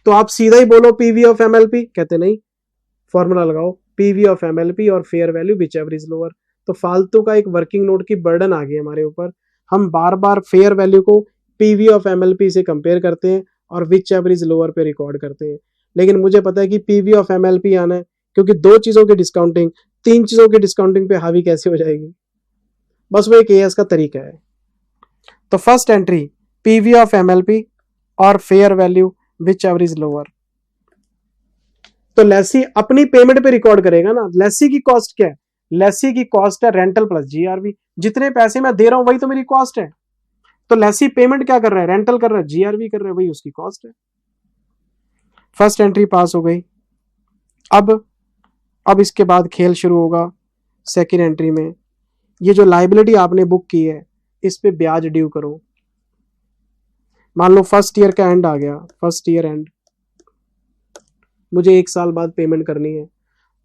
तो आप सीधा ही बोलो पीवी ऑफ एमएलपी, कहते नहीं, फॉर्मूला लगाओ पीवी ऑफ एमएलपी और fair value whichever is lower. तो फालतू का एक वर्किंग नोट की बर्डन आ गई हमारे ऊपर। हम बार बार फेयर वैल्यू को पीवी ऑफ एमएलपी से कंपेयर करते हैं और विच एवर इज लोअर पे रिकॉर्ड करते हैं। लेकिन मुझे पता है कि पीवी ऑफ एमएलपी आना है, क्योंकि दो चीजों की डिस्काउंटिंग तीन चीजों की डिस्काउंटिंग पे हावी कैसे हो जाएगी। बस वो एक एएस का तरीका है। तो first entry PV of MLP और fair value whichever is lower. तो लेसी अपनी पेमेंट पे रिकॉर्ड करेगा ना। लेसी की कॉस्ट क्या है, लेसी की कॉस्ट है रेंटल प्लस जीआरवी। जितने पैसे मैं दे रहा हूं वही तो मेरी कॉस्ट है। तो लेसी पेमेंट क्या कर रहा है, रेंटल कर रहा है, जीआरवी कर रहा है, वही उसकी कॉस्ट है। फर्स्ट एंट्री पास हो गई। अब इसके बाद खेल शुरू होगा सेकेंड एंट्री में। ये जो लायबिलिटी आपने बुक की है इस पे ब्याज ड्यू करो। मान लो फर्स्ट ईयर का एंड आ गया, फर्स्ट ईयर एंड, मुझे 1 साल बाद पेमेंट करनी है।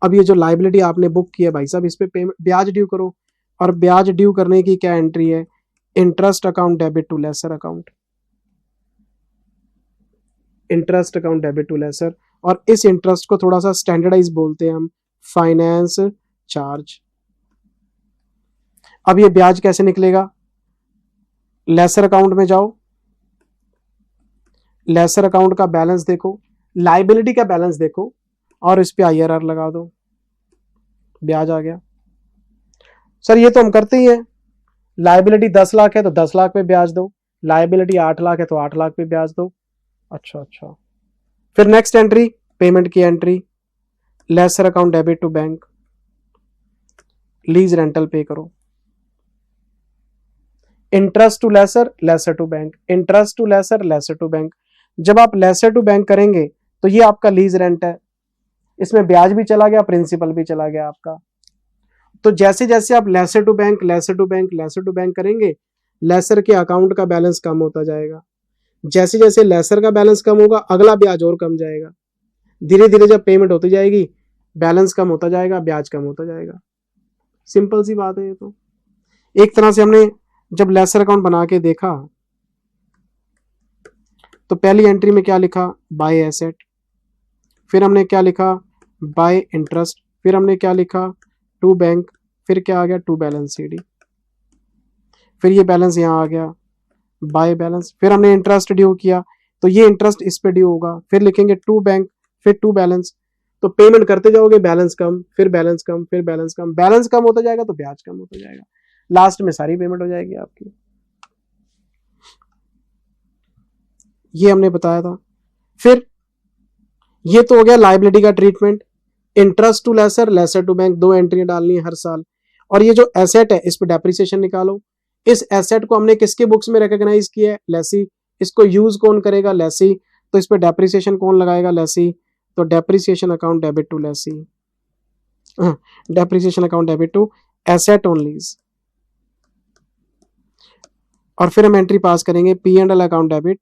अब ये जो लाइबिलिटी आपने बुक की है भाई साहब, इस पे पेमेंट ब्याज ड्यू करो, और ब्याज ड्यू करने की क्या एंट्री है, interest account debit to lessor account, interest account debit to lessor, और इस इंटरेस्ट को थोड़ा सा स्टैंडर्डाइज बोलते हैं हम, फाइनेंस चार्ज। अब ये ब्याज कैसे निकलेगा, लेसर अकाउंट में जाओ, लेसर अकाउंट का बैलेंस देखो, लाइबिलिटी का बैलेंस देखो, और इस पे IRR लगा दो, ब्याज आ गया। सर ये तो हम करते ही हैं, लाइबिलिटी 10 लाख है तो 10 लाख पे ब्याज दो, लाइबिलिटी 8 लाख है तो 8 लाख पे ब्याज दो। अच्छा, फिर नेक्स्ट एंट्री, पेमेंट की entry, lessor account debit to bank, lease rental pay करो, interest to lessor, lessor to bank, interest to lessor, lessor to bank. जब आप लेसर टू बैंक करेंगे तो ये आपका लीज रेंट है, इसमें ब्याज भी चला गया, प्रिंसिपल भी चला गया आपका। तो जैसे जैसे आप lessor to bank, lessor to bank, lessor to bank करेंगे, लेसर के अकाउंट का बैलेंस कम होता जाएगा। जैसे जैसे लेसर का बैलेंस कम होगा, अगला ब्याज और कम जाएगा। धीरे धीरे जब पेमेंट होती जाएगी, बैलेंस कम होता जाएगा, ब्याज कम होता जाएगा। सिंपल सी बात है ये तो। एक तरह से हमने जब लेसर अकाउंट बना के देखा तो पहली एंट्री में क्या लिखा, बाय एसेट, फिर हमने क्या लिखा, बाय इंटरेस्ट, फिर हमने क्या लिखा, टू बैंक, फिर क्या आ गया, टू बैलेंस CD, फिर ये बैलेंस यहाँ आ गया, बाय बैलेंस, फिर हमने इंटरेस्ट ड्यू किया तो ये इंटरेस्ट इस पे ड्यू होगा, फिर लिखेंगे टू बैंक, फिर टू बैलेंस। तो पेमेंट करते जाओगे, बैलेंस कम, फिर बैलेंस कम, फिर बैलेंस कम, बैलेंस कम होता जाएगा तो ब्याज कम होता जाएगा, लास्ट में सारी पेमेंट हो जाएगी आपकी। ये हमने बताया था। फिर ये तो हो गया लाइबिलिटी का treatment, interest to lessor, lessor to bank, 2 entry डालनी है हर साल। और ये जो एसेट है इस पे डेप्रिसिएशन निकालो। इस एसेट को हमने किसके बुक्स में रिकॉग्नाइज किया है, लेसी। इसको यूज कौन करेगा, लेसी। तो इस पे डेप्रिसिएशन कौन लगाएगा, लेसी। तो depreciation account debit to lessee, depreciation account debit to asset on lease. और फिर हम एंट्री पास करेंगे P&L account debit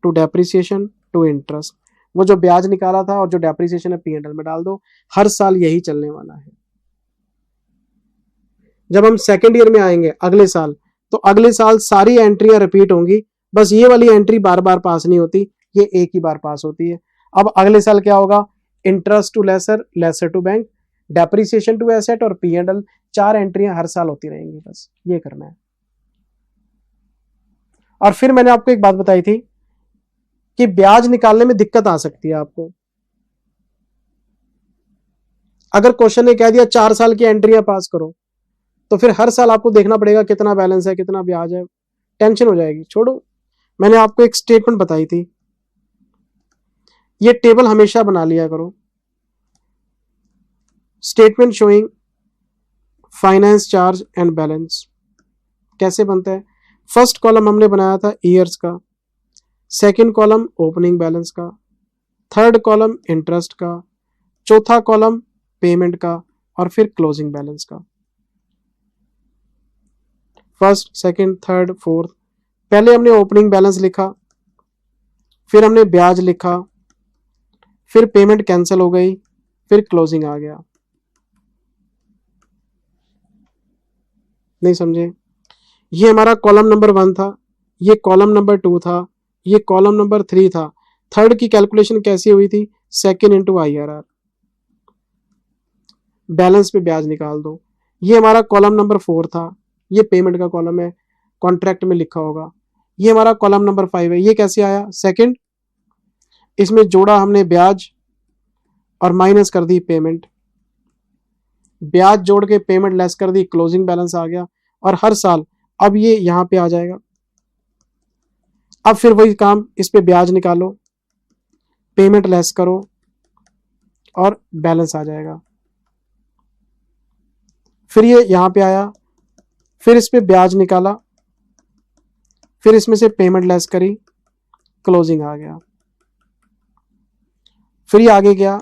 to depreciation to interest. वो जो ब्याज निकाला था और जो डेप्रिसिएशन है P&L में डाल दो। हर साल यही चलने वाला है। जब हम सेकेंड ईयर में आएंगे अगले साल, तो अगले साल सारी एंट्रियां रिपीट होंगी, बस ये वाली एंट्री बार बार पास नहीं होती, ये एक ही बार पास होती है। अब अगले साल क्या होगा, interest to lessor, lessor to bank, depreciation to asset और P&L, 4 एंट्रियां हर साल होती रहेंगी, बस ये करना है। और फिर मैंने आपको एक बात बताई थी कि ब्याज निकालने में दिक्कत आ सकती है आपको। अगर क्वेश्चन ने कह दिया 4 साल की एंट्रियां पास करो, तो फिर हर साल आपको देखना पड़ेगा कितना बैलेंस है, कितना ब्याज है, टेंशन हो जाएगी। छोड़ो, मैंने आपको एक स्टेटमेंट बताई थी, ये टेबल हमेशा बना लिया करो। Statement showing finance charge and balance कैसे बनता है। फर्स्ट कॉलम हमने बनाया था ईयर्स का, सेकंड कॉलम ओपनिंग बैलेंस का, थर्ड कॉलम इंटरेस्ट का, चौथा कॉलम पेमेंट का, और फिर क्लोजिंग बैलेंस का। First, second, third, fourth. पहले हमने ओपनिंग बैलेंस लिखा, फिर हमने ब्याज लिखा, फिर पेमेंट कैंसिल हो गई, फिर क्लोजिंग आ गया। नहीं समझे, ये हमारा कॉलम नंबर 1 था, ये कॉलम नंबर 2 था, ये कॉलम नंबर 3 था। थर्ड की कैलकुलेशन कैसी हुई थी, सेकेंड इंटू IRR, बैलेंस पे ब्याज निकाल दो। ये हमारा कॉलम नंबर 4 था, ये पेमेंट का कॉलम है, कॉन्ट्रैक्ट में लिखा होगा। ये हमारा कॉलम नंबर 5 है, ये कैसे आया, सेकंड, इसमें जोड़ा हमने ब्याज और माइनस कर दी पेमेंट, ब्याज जोड़ के पेमेंट लेस कर दी, क्लोजिंग बैलेंस आ गया। और हर साल अब ये यहां पे आ जाएगा। अब फिर वही काम, इस पे ब्याज निकालो, पेमेंट लेस करो और बैलेंस आ जाएगा। फिर ये यहां पे आया, फिर इस पे ब्याज निकाला, फिर इसमें से पेमेंट लेस करी, क्लोजिंग आ गया। फिर ये आगे गया,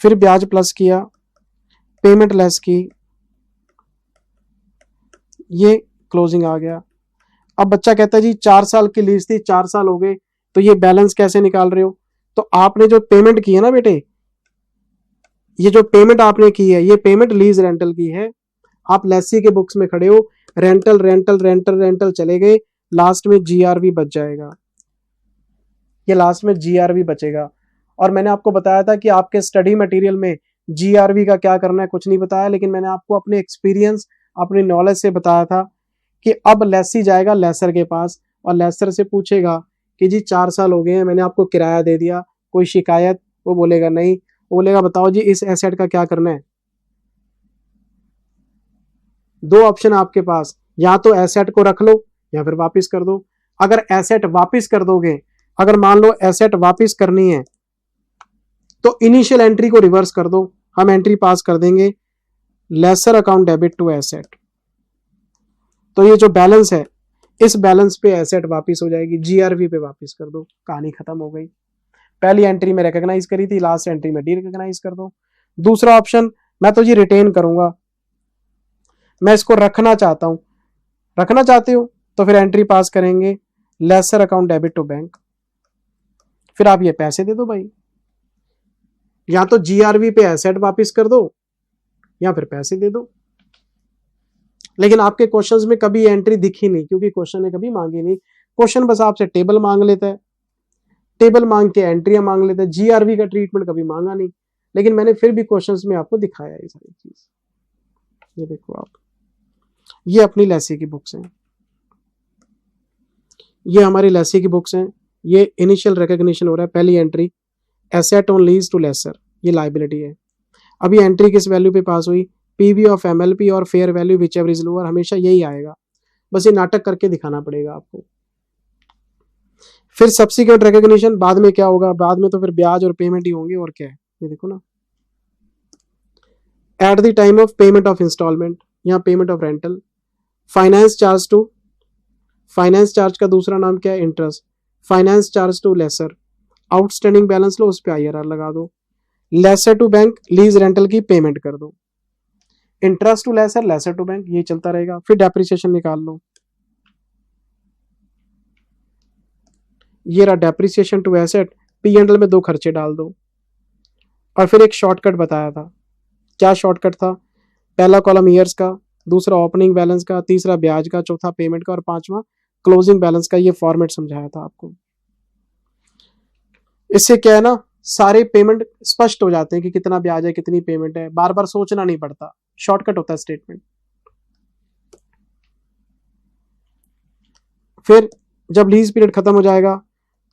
फिर ब्याज प्लस किया, पेमेंट लेस की, ये क्लोजिंग आ गया। अब बच्चा कहता है जी 4 साल की लीज थी, 4 साल हो गए, तो ये बैलेंस कैसे निकाल रहे हो। तो आपने जो पेमेंट की है ना बेटे, ये जो पेमेंट आपने की है, ये पेमेंट लीज रेंटल की है। आप लेसी के बुक्स में खड़े हो, रेंटल रेंटल रेंटल रेंटल चले गए, लास्ट में जीआरवी बच जाएगा, ये लास्ट में जीआरवी बचेगा। और मैंने आपको बताया था कि आपके स्टडी मटेरियल में जीआरवी का क्या करना है कुछ नहीं बताया, लेकिन मैंने आपको अपने एक्सपीरियंस, अपनी नॉलेज से बताया था कि अब लेसी जाएगा लेसर के पास और लेसर से पूछेगा कि जी 4 साल हो गए हैं, मैंने आपको किराया दे दिया, कोई शिकायत? वो बोलेगा नहीं। वो बोलेगा बताओ जी इस एसेट का क्या करना है। दो ऑप्शन आपके पास, या तो एसेट को रख लो या फिर वापस कर दो। अगर एसेट वापस कर दोगे, अगर मान लो एसेट वापस करनी है, तो इनिशियल एंट्री को रिवर्स कर दो, हम एंट्री पास कर देंगे lessor account debit to asset. तो ये जो बैलेंस है, इस बैलेंस पे एसेट वापस हो जाएगी, जीआरवी पे वापस कर दो, कहानी खत्म हो गई। पहली एंट्री में रिकॉग्नाइज करी थी, लास्ट एंट्री में डी रिकॉग्नाइज कर दो। दूसरा ऑप्शन, मैं तो जी रिटेन करूंगा, मैं इसको रखना चाहता हूं। रखना चाहते हो तो फिर एंट्री पास करेंगे lessor account debit to bank, फिर आप ये पैसे दे दो भाई, या तो जीआरवी पे एसेट वापस कर दो या फिर पैसे दे दो। लेकिन आपके क्वेश्चंस में कभी एंट्री दिखी नहीं, क्योंकि क्वेश्चन ने कभी मांगी नहीं। क्वेश्चन बस आपसे टेबल मांग लेता है, टेबल मांग के एंट्रियां मांग लेता है, जीआरवी का ट्रीटमेंट कभी मांगा नहीं। लेकिन मैंने फिर भी क्वेश्चंस में आपको दिखाया ये सारी चीज। ये देखो आप, ये अपनी लेसी की बुक्स हैं, ये हमारी लेसी की बुक्स हैं। ये इनिशियल रिकॉग्निशन हो रहा है, पहली entry asset on lease to lessor, ये लायबिलिटी है। अभी एंट्री किस वैल्यू पे पास हुई? पीवी ऑफ एमएलपी और fair value whichever is lower, हमेशा यही आएगा, बस ये नाटक करके दिखाना पड़ेगा आपको। फिर सब्सिक्वेंट रिकॉग्निशन बाद में क्या होगा? बाद में तो फिर ब्याज और पेमेंट ही होंगे, और क्या है, ये देखो ना। At the time of payment of instalment, यहाँ payment of rental. Finance charge to, finance charge का दूसरा नाम क्या है? Interest. Finance charge to lessor, outstanding balance लो, उस पर आईआरआर लगा दो। Lessor to bank, lease rental की पेमेंट कर दो। Interest to lessor, lessor to bank, ये चलता रहेगा। फिर डेप्रिसिएशन निकाल लो, ये रहा depreciation to asset. P and L में 2 खर्चे डाल दो। और फिर एक शॉर्टकट बताया था, क्या शॉर्टकट था? पहला कॉलम ईयर्स का, दूसरा ओपनिंग बैलेंस का, तीसरा ब्याज का, चौथा पेमेंट का और पांचवा क्लोजिंग बैलेंस का। ये फॉर्मेट समझाया था आपको। इससे क्या है ना, सारे पेमेंट स्पष्ट हो जाते हैं कि कितना ब्याज है, कितनी पेमेंट है, बार बार सोचना नहीं पड़ता, शॉर्टकट होता है स्टेटमेंट। फिर जब लीज पीरियड खत्म हो जाएगा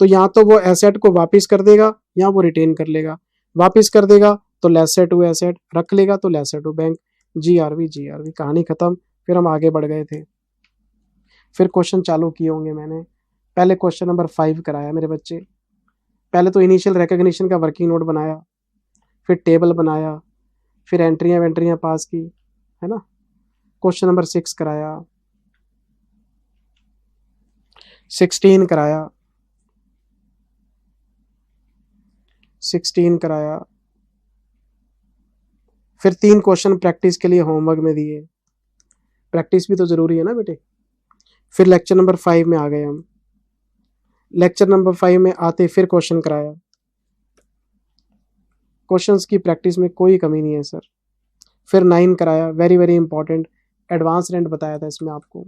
तो या तो वो एसेट को वापस कर देगा या वो रिटेन कर लेगा। वापस कर देगा तो लेसर टू एसेट, रख लेगा तो lessor to bank, GRV GRV, कहानी खत्म। फिर हम आगे बढ़ गए थे, फिर क्वेश्चन चालू किए होंगे मैंने। पहले क्वेश्चन नंबर 5 कराया मेरे बच्चे। पहले तो इनिशियल रिकॉग्निशन का वर्किंग नोट बनाया, फिर टेबल बनाया, फिर एंट्रियां पास की, है ना। क्वेश्चन नंबर 6 कराया, 16 कराया, 16 कराया। फिर 3 क्वेश्चन प्रैक्टिस के लिए होमवर्क में दिए, प्रैक्टिस भी तो जरूरी है ना बेटे। फिर लेक्चर नंबर 5 में आ गए हम। लेक्चर नंबर 5 में आते फिर क्वेश्चन कराया। क्वेश्चंस की प्रैक्टिस में कोई कमी नहीं है सर। फिर 9 कराया, very very important, advance rent बताया था इसमें आपको।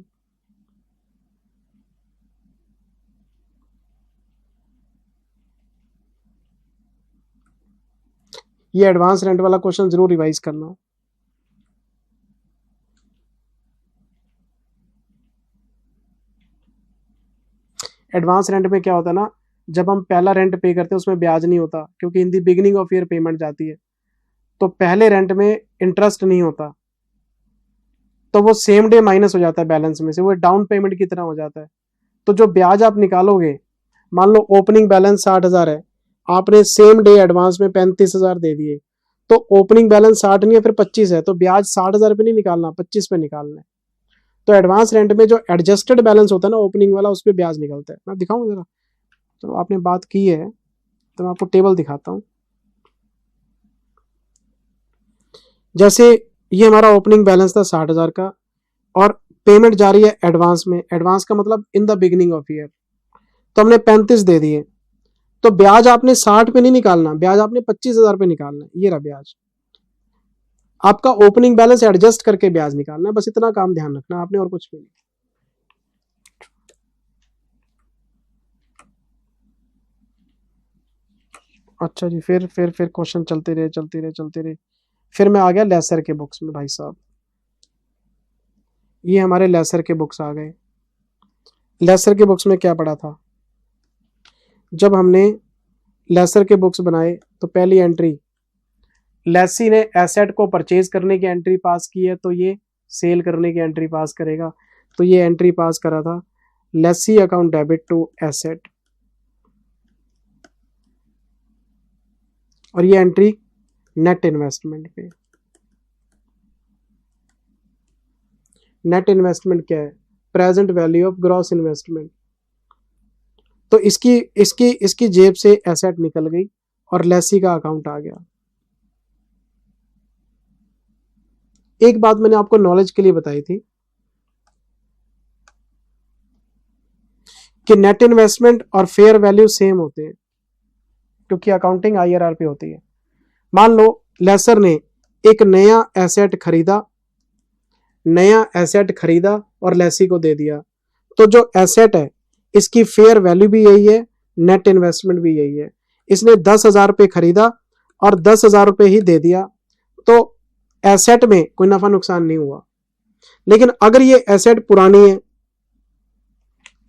ये एडवांस रेंट वाला क्वेश्चन जरूर रिवाइज करना। एडवांस रेंट में क्या होता है ना, जब हम पहला रेंट पे करते हैं उसमें ब्याज नहीं होता, क्योंकि in the beginning of year payment जाती है। तो पहले रेंट में इंटरेस्ट नहीं होता, तो वो सेम डे माइनस हो जाता है बैलेंस में से, वो डाउन पेमेंट की तरह हो जाता है। तो जो ब्याज आप निकालोगे, मान लो ओपनिंग बैलेंस 60,000 है, आपने सेम डे एडवांस में 35,000 दे दिए, तो ओपनिंग बैलेंस 60 नहीं है, फिर 25 है, तो ब्याज 60,000 पे नहीं निकालना, 25 पे निकालना है। तो एडवांस रेंट में जो एडजस्टेड बैलेंस होता है ना ओपनिंग वाला, उस पर ब्याज निकलता है। मैं दिखाऊं जरा, तो आपने बात की है तो मैं आपको टेबल दिखाता हूं। जैसे ये हमारा ओपनिंग बैलेंस था 60,000 का, और पेमेंट जा रही है एडवांस में। एडवांस का मतलब in the beginning of year, तो हमने 35 दे दिए। तो ब्याज आपने 60 पे नहीं निकालना, ब्याज आपने 25,000 पे निकालना है। ये रहा ब्याज, आपका ओपनिंग बैलेंस एडजस्ट करके ब्याज निकालना है, बस इतना काम ध्यान रखना आपने, और कुछ भी नहीं। अच्छा जी, फिर क्वेश्चन चलते रहे। फिर मैं आ गया लेसर के बुक्स में भाई साहब। ये हमारे लेसर के बुक्स आ गए। लेसर के बुक्स में क्या पढ़ा था? जब हमने लेसर के बुक्स बनाए तो पहली एंट्री, लेसी ने एसेट को परचेज करने की एंट्री पास की है, तो ये सेल करने की एंट्री पास करेगा। तो ये एंट्री पास करा था, lessee account debit to asset, और ये एंट्री नेट इन्वेस्टमेंट पे। नेट इन्वेस्टमेंट क्या है? Present value of gross investment. तो इसकी इसकी इसकी जेब से एसेट निकल गई और लेसी का अकाउंट आ गया। एक बात मैंने आपको नॉलेज के लिए बताई थी कि नेट इन्वेस्टमेंट और फेयर वैल्यू सेम होते हैं, क्योंकि अकाउंटिंग आईआरआर पे होती है। मान लो लेसर ने एक नया एसेट खरीदा और लेसी को दे दिया, तो जो एसेट है इसकी फेयर वैल्यू भी यही है, नेट इन्वेस्टमेंट भी यही है। इसने 10,000 रुपये खरीदा और 10,000 रुपये ही दे दिया, तो एसेट में कोई नफा नुकसान नहीं हुआ। लेकिन अगर ये एसेट पुरानी है,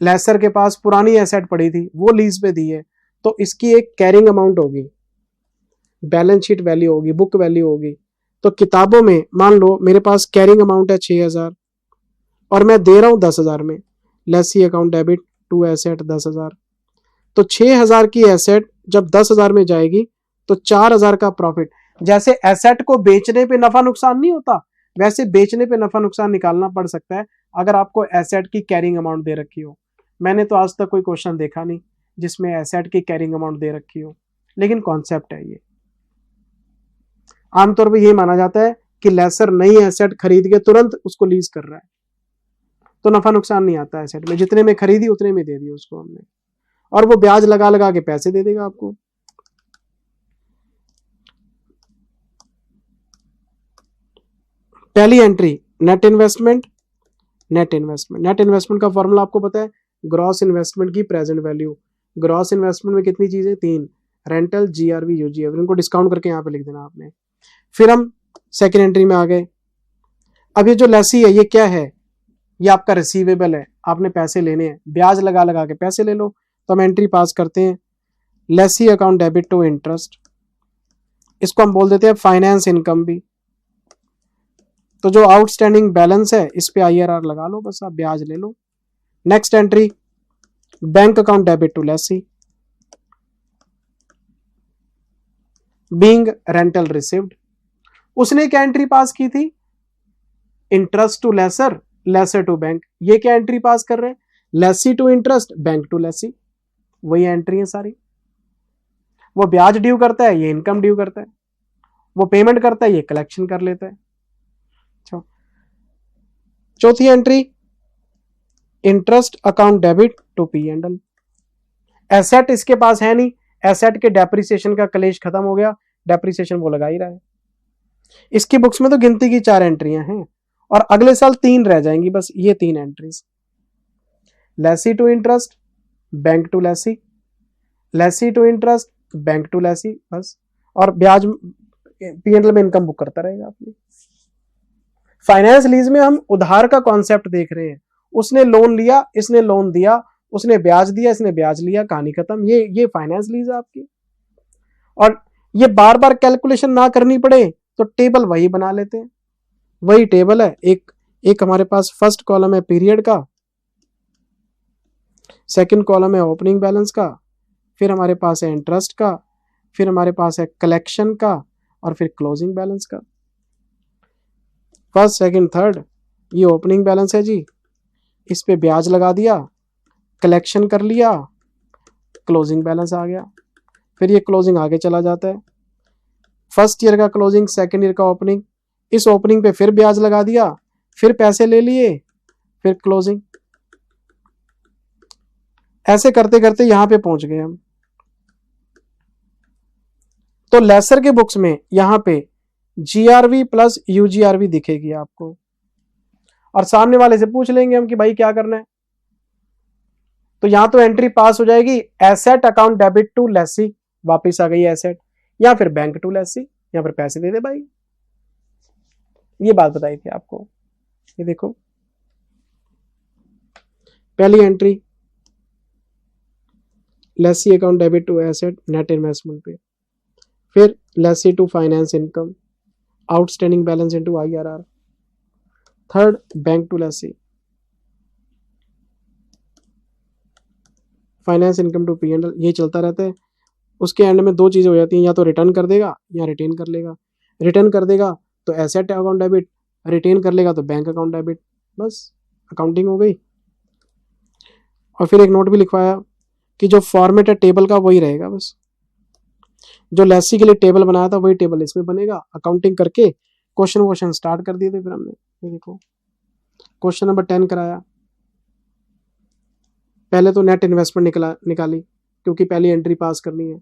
लेसर के पास पुरानी एसेट पड़ी थी, वो लीज पे दी है, तो इसकी एक कैरिंग अमाउंट होगी, बैलेंस शीट वैल्यू होगी, बुक वैल्यू होगी। तो किताबों में मान लो मेरे पास कैरिंग अमाउंट है 6,000 और मैं दे रहा हूं 10,000 में, lessee account debit to asset 10,000। तो 6,000 की एसेट जब 10,000 में जाएगी तो 4,000 का प्रॉफिट। जैसे एसेट को बेचने पे नफा नुकसान नहीं होता, वैसे बेचने पे नफा नुकसान निकालना पड़ सकता है अगर आपको एसेट की कैरिंग अमाउंट दे रखी हो। मैंने तो आज तक कोई क्वेश्चन देखा नहीं जिसमें एसेट की कैरिंग अमाउंट दे रखी हो, लेकिन कॉन्सेप्ट है ये। आमतौर पर यही माना जाता है कि लेसर नई एसेट खरीद के तुरंत उसको लीज कर रहा है, तो नफा नुकसान नहीं आता एसेट में, जितने में खरीदी उतने में दे दी उसको हमने, और वो ब्याज लगा लगा के पैसे दे देगा आपको। पहली एंट्री नेट इन्वेस्टमेंट का फॉर्मूला आपको पता है, ग्रॉस इन्वेस्टमेंट की प्रेजेंट वैल्यू। ग्रॉस इन्वेस्टमेंट में कितनी चीजें? 3, रेंटल, जीआरवी, यूजीएफ, इनको डिस्काउंट करके यहाँ पे लिख देना आपने। फिर हम सेकेंड एंट्री में आ गए। अब ये जो लेसी है ये क्या है? ये आपका रिसीवेबल है, आपने पैसे लेने हैं, ब्याज लगा लगा के पैसे ले लो। तो हम एंट्री पास करते हैं, lessee account debit to interest, इसको हम बोल देते हैं फाइनेंस इनकम भी। तो जो आउटस्टैंडिंग बैलेंस है इस पे आईआरआर लगा लो, बस आप ब्याज ले लो। Next entry, bank account debit to lessee, being rental received. उसने क्या एंट्री पास की थी? Interest to lessor, lessor to bank. ये क्या एंट्री पास कर रहे हैं? Lessee to interest, bank to lessee, वही एंट्री है सारी। वो ब्याज ड्यू करता है, ये इनकम ड्यू करता है, वो पेमेंट करता है, ये कलेक्शन कर लेता है। चौथी entry, interest account debit to P and L. Asset इसके पास है नहीं, एसेट के डेप्रिसिएशन का कलेश खत्म हो गया, डेप्रिसिएशन वो लगा ही रहा है। इसकी बुक्स में तो गिनती की 4 एंट्रियां हैं और अगले साल 3 रह जाएंगी, बस ये 3 entries, lessee to interest, bank to lessee, lessee to interest, bank to lessee, बस। और ब्याज पीएनएल में इनकम बुक करता रहेगा अपनी। फाइनेंस लीज में हम उधार का कॉन्सेप्ट देख रहे हैं, उसने लोन लिया, इसने लोन दिया, उसने ब्याज दिया, इसने ब्याज लिया, कहानी खत्म। ये फाइनेंस लीज है आपकी। और ये बार बार कैलकुलेशन ना करनी पड़े तो टेबल वही बना लेते हैं, वही टेबल है। एक हमारे पास फर्स्ट कॉलम है पीरियड का, सेकंड कॉलम है ओपनिंग बैलेंस का, फिर हमारे पास है इंटरेस्ट का, फिर हमारे पास है कलेक्शन का, और फिर क्लोजिंग बैलेंस का। फर्स्ट, सेकंड, थर्ड, ये ओपनिंग बैलेंस है जी, इस पे ब्याज लगा दिया, कलेक्शन कर लिया, क्लोजिंग बैलेंस आ गया। फिर ये क्लोजिंग आगे चला जाता है, फर्स्ट ईयर का क्लोजिंग, सेकंड ईयर का ओपनिंग, इस ओपनिंग पे फिर ब्याज लगा दिया, फिर पैसे ले लिए, फिर क्लोजिंग। ऐसे करते करते यहां पे पहुंच गए हम। तो लेसर के बुक्स में यहां पे जीआरवी प्लस यूजीआरवी दिखेगी आपको, और सामने वाले से पूछ लेंगे हम कि भाई क्या करना है। तो यहां तो एंट्री पास हो जाएगी, asset account debit to lessee, वापिस आ गई एसेट, या फिर बैंक टू लेसी, या फिर पैसे दे दे भाई। ये बात बताई थी आपको। ये देखो पहली entry lessee account debit to asset net investment पे, फिर lessee to finance income outstanding balance into IRR, third bank to lessee finance income to PNL, ये चलता रहता है। उसके एंड में दो चीजें हो जाती हैं, या तो रिटर्न कर देगा या रिटेन कर लेगा। रिटर्न कर देगा तो एसेट अकाउंट डेबिट, रिटेन कर लेगा तो बैंक अकाउंट डेबिट, बस अकाउंटिंग हो गई। और फिर एक नोट भी लिखवाया कि जो फॉर्मेट है टेबल का वही रहेगा, बस जो लेसी के लिए टेबल बनाया था वही टेबल इसमें बनेगा। अकाउंटिंग करके क्वेश्चन स्टार्ट कर दिए थे फिर हमने। ये देखो क्वेश्चन नंबर 10 कराया। पहले तो नेट इन्वेस्टमेंट निकाली क्योंकि पहली एंट्री पास करनी है।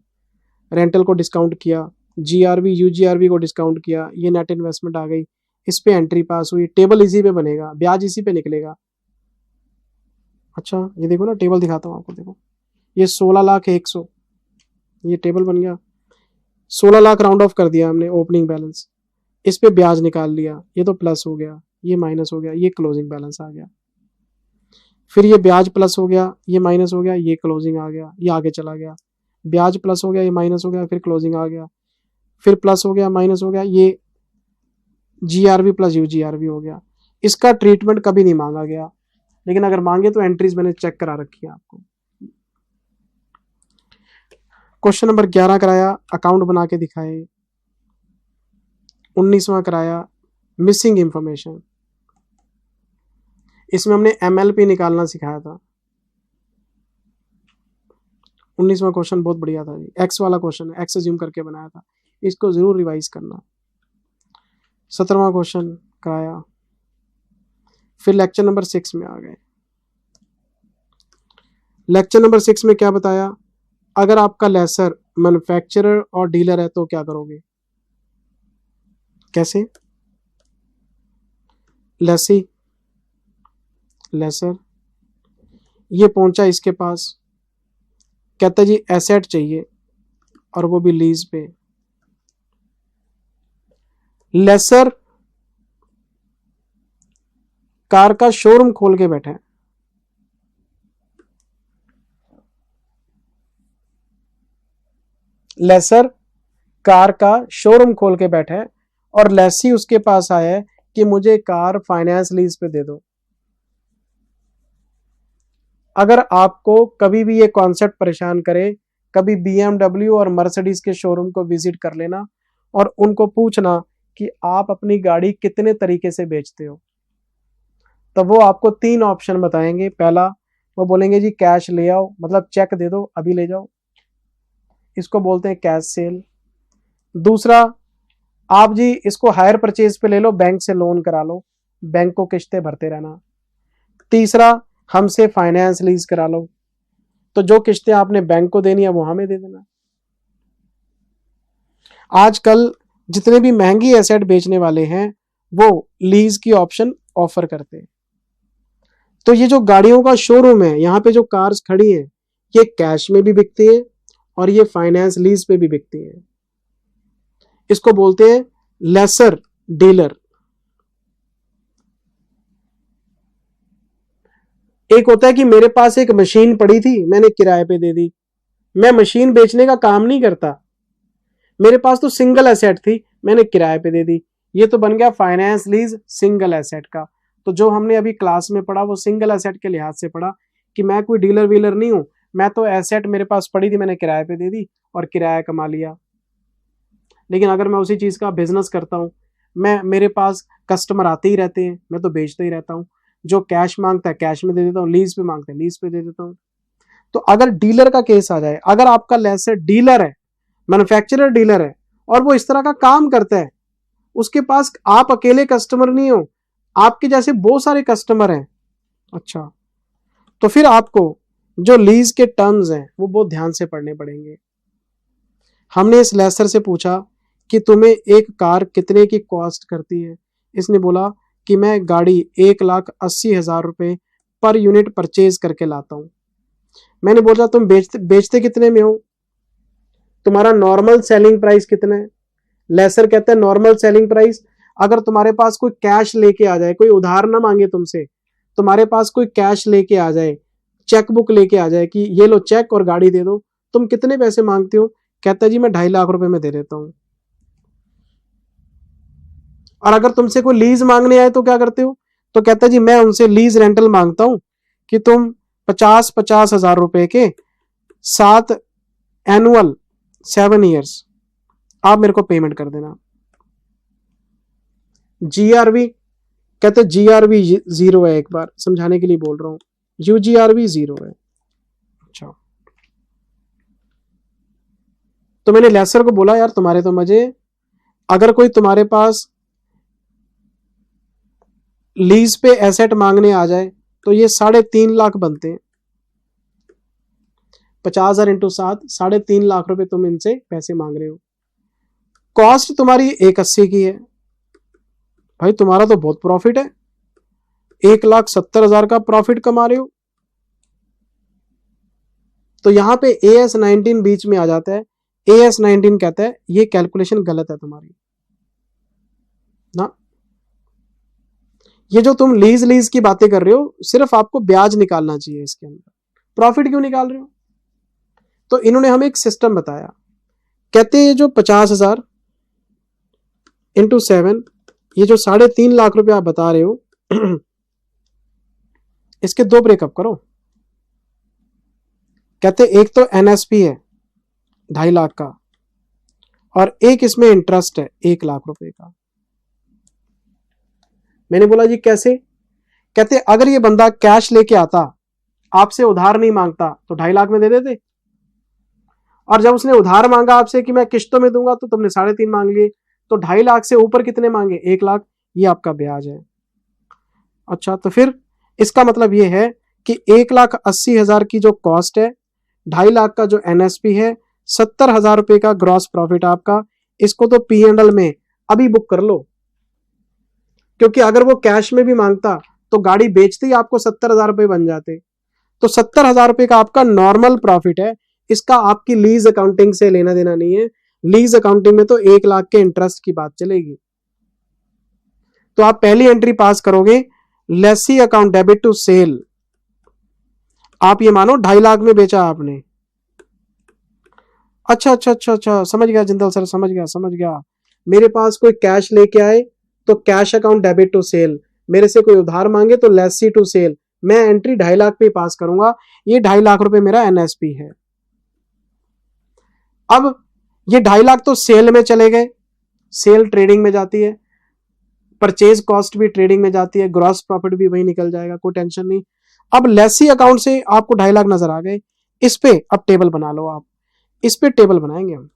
रेंटल को डिस्काउंट किया, जीआरवी यूजीआरवी को डिस्काउंट किया, ये नेट इन्वेस्टमेंट आ गई, इस पे एंट्री पास हुई। टेबल इसी पे बनेगा, ब्याज इसी पे निकलेगा। अच्छा ये देखो ना, टेबल दिखाता हूँ आपको, देखो ये 16,01,100 ये टेबल बन गया। 16 लाख राउंड ऑफ कर दिया हमने ओपनिंग बैलेंस, इस पे ब्याज निकाल लिया, ये तो प्लस हो गया, ये माइनस हो गया, ये क्लोजिंग बैलेंस आ गया। फिर ये ब्याज प्लस हो गया, ये माइनस हो गया, ये क्लोजिंग आ गया, ये आगे चला गया। ब्याज प्लस हो गया, ये माइनस हो गया, फिर क्लोजिंग आ गया, फिर प्लस हो गया, माइनस हो गया, ये जीआरवी प्लस यूजीआरवी हो गया। इसका ट्रीटमेंट कभी नहीं मांगा गया, लेकिन अगर मांगे तो एंट्रीज मैंने चेक करा रखी है आपको। क्वेश्चन नंबर 11 कराया, अकाउंट बना के दिखाए। 19वां कराया, मिसिंग इंफॉर्मेशन, इसमें हमने एमएलपी निकालना सिखाया था। 19वां क्वेश्चन बहुत बढ़िया था जी, एक्स वाला क्वेश्चन है, एक्स अज्यूम करके बनाया था, इसको जरूर रिवाइज करना। 17वां क्वेश्चन कराया, फिर लेक्चर नंबर 6 में आ गए। लेक्चर नंबर 6 में क्या बताया, अगर आपका लेसर मैन्युफैक्चरर और डीलर है तो क्या करोगे, कैसे। लेसी लेसर ये पहुंचा इसके पास, कहता जी एसेट चाहिए और वो भी लीज पे। लेसर कार का शोरूम खोल के बैठा है, लेसर कार का शोरूम खोल के बैठा है और लेसी उसके पास आया है कि मुझे कार फाइनेंस लीज पे दे दो। अगर आपको कभी भी ये कॉन्सेप्ट परेशान करे, कभी BMW और मर्सिडीज के शोरूम को विजिट कर लेना और उनको पूछना कि आप अपनी गाड़ी कितने तरीके से बेचते हो, तो वो आपको 3 ऑप्शन बताएंगे। पहला वो बोलेंगे जी कैश ले आओ, मतलब चेक दे दो अभी ले जाओ, इसको बोलते हैं कैश सेल। दूसरा, आप जी इसको हायर परचेज पे ले लो, बैंक से लोन करा लो, बैंक को किस्तें भरते रहना। तीसरा, हमसे फाइनेंस लीज करा लो, तो जो किस्तें आपने बैंक को देनी है वो हमें दे देना। आजकल जितने भी महंगी एसेट बेचने वाले हैं वो लीज की ऑप्शन ऑफर करते हैं। तो ये जो गाड़ियों का शोरूम है, यहाँ पे जो कार्स खड़ी हैं, ये कैश में भी बिकती है और ये फाइनेंस लीज पे भी बिकती है। इसको बोलते हैं लेसर डीलर। एक होता है कि मेरे पास एक मशीन पड़ी थी, मैंने किराए पे दे दी, मैं मशीन बेचने का काम नहीं करता, मेरे पास तो सिंगल एसेट थी, मैंने किराए पे दे दी, ये तो बन गया फाइनेंस लीज सिंगल एसेट का। तो जो हमने अभी क्लास में पढ़ा वो सिंगल एसेट के लिहाज से पढ़ा कि मैं कोई डीलर वीलर नहीं हूं, मैं तो एसेट मेरे पास पड़ी थी, मैंने किराए पे दे दी और किराया कमा लिया। लेकिन अगर मैं उसी चीज का बिजनेस करता हूं, मेरे पास कस्टमर आते ही रहते हैं, मैं तो बेचता ही रहता हूं, जो कैश मांगता है कैश में दे देता हूँ, लीज पे मांगता है लीज पे दे देता हूँ। तो अगर डीलर का केस आ जाए, अगर आपका लेसर डीलर है, मैन्युफैक्चरर डीलर है और वो इस तरह का काम करता है, उसके पास आप अकेले कस्टमर नहीं हो, आपके जैसे बहुत सारे कस्टमर हैं, अच्छा, तो फिर आपको जो लीज के टर्म्स हैं वो बहुत ध्यान से पढ़ने पड़ेंगे। हमने इस लेसर से पूछा कि तुम्हें एक कार कितने की कॉस्ट करती है। इसने बोला कि मैं गाड़ी 1,80,000 रुपये पर यूनिट परचेज करके लाता हूँ। मैंने बोला तुम बेचते कितने में हो, तुम्हारा नॉर्मल सेलिंग प्राइस कितना है। लेसर कहता है नॉर्मल सेलिंग प्राइस, अगर तुम्हारे पास कोई कैश लेके आ जाए, कोई उधार ना मांगे तुमसे, तुम्हारे पास कोई कैश लेके आ जाए, चेक बुक लेके आ जाए कि ये लो चेक और गाड़ी दे दो, तुम कितने पैसे मांगते हो। कहता है जी मैं 2.5 लाख रुपए में दे देता हूं। और अगर तुमसे कोई लीज मांगने आए तो क्या करते हो, तो कहता है जी मैं उनसे लीज रेंटल मांगता हूं कि तुम 50-50 हजार रुपए के 7 एनुअल 7 ईयर्स आप मेरे को पेमेंट कर देना। जीआरवी कहते जीआरवी 0 है, एक बार समझाने के लिए बोल रहा हूं, यूजीआरवी 0 है। अच्छा, तो मैंने लेसर को बोला यार तुम्हारे तो मजे, अगर कोई तुम्हारे पास लीज पे एसेट मांगने आ जाए तो ये 3.5 लाख बनते हैं। 50,000 इंटू 7, 3.5 लाख रुपए तुम इनसे पैसे मांग रहे हो। कॉस्ट तुम्हारी 180 की है, भाई तुम्हारा तो बहुत प्रॉफिट है, 1,70,000 का प्रॉफिट कमा रहे हो। तो यहां पे AS19 बीच में आ जाता है। AS19 कहता है ये कैलकुलेशन गलत है तुम्हारी ना, ये जो तुम लीज की बातें कर रहे हो, सिर्फ आपको ब्याज निकालना चाहिए इसके अंदर, प्रॉफिट क्यों निकाल रहे हो। तो इन्होंने हमें एक सिस्टम बताया, कहते हैं ये जो 50,000 इंटू 7, ये जो 3.5 लाख रुपए आप बता रहे हो इसके 2 ब्रेकअप करो। कहते एक तो NSP है 2.5 लाख का, और एक इसमें इंटरेस्ट है 1 लाख रुपए का। मैंने बोला जी कैसे। कहते अगर ये बंदा कैश लेके आता, आपसे उधार नहीं मांगता, तो 2.5 लाख में दे देते, और जब उसने उधार मांगा आपसे कि मैं किश्तों में दूंगा, तो तुमने 3.5 मांग लिए, तो 2.5 लाख से ऊपर कितने मांगे, 1 लाख, ये आपका ब्याज है। अच्छा, तो फिर इसका मतलब ये है कि 1,80,000 की जो कॉस्ट है, 2.5 लाख का जो NSP है, 70,000 रुपए का ग्रॉस प्रॉफिट आपका, इसको तो P&L में अभी बुक कर लो, क्योंकि अगर वो कैश में भी मांगता तो गाड़ी बेचते ही आपको 70,000 रुपए बन जाते। तो 70,000 रुपए का आपका नॉर्मल प्रॉफिट है, इसका आपकी लीज अकाउंटिंग से लेना देना नहीं है। लीज अकाउंटिंग में तो 1 लाख के इंटरेस्ट की बात चलेगी। तो आप पहली एंट्री पास करोगे, lessee account debit to sale, आप ये मानो 2.5 लाख में बेचा आपने। अच्छा अच्छा अच्छा अच्छा, समझ गया जिंदल सर, समझ गया। मेरे पास कोई कैश लेके आए तो cash account debit to sale, मेरे से कोई उधार मांगे तो लेसी टू सेल, मैं एंट्री 2.5 लाख पे पास करूंगा, ये 2.5 लाख रुपए मेरा NSP है। अब ये 2.5 लाख तो सेल में चले गए, सेल ट्रेडिंग में जाती है, परचेज कॉस्ट भी ट्रेडिंग में जाती है, ग्रॉस प्रॉफिट भी वही निकल जाएगा, कोई टेंशन नहीं। अब लेसी अकाउंट से आपको 2.5 लाख नजर आ गए, इस पे अब टेबल बना लो आप, इस पे टेबल बनाएंगे हम।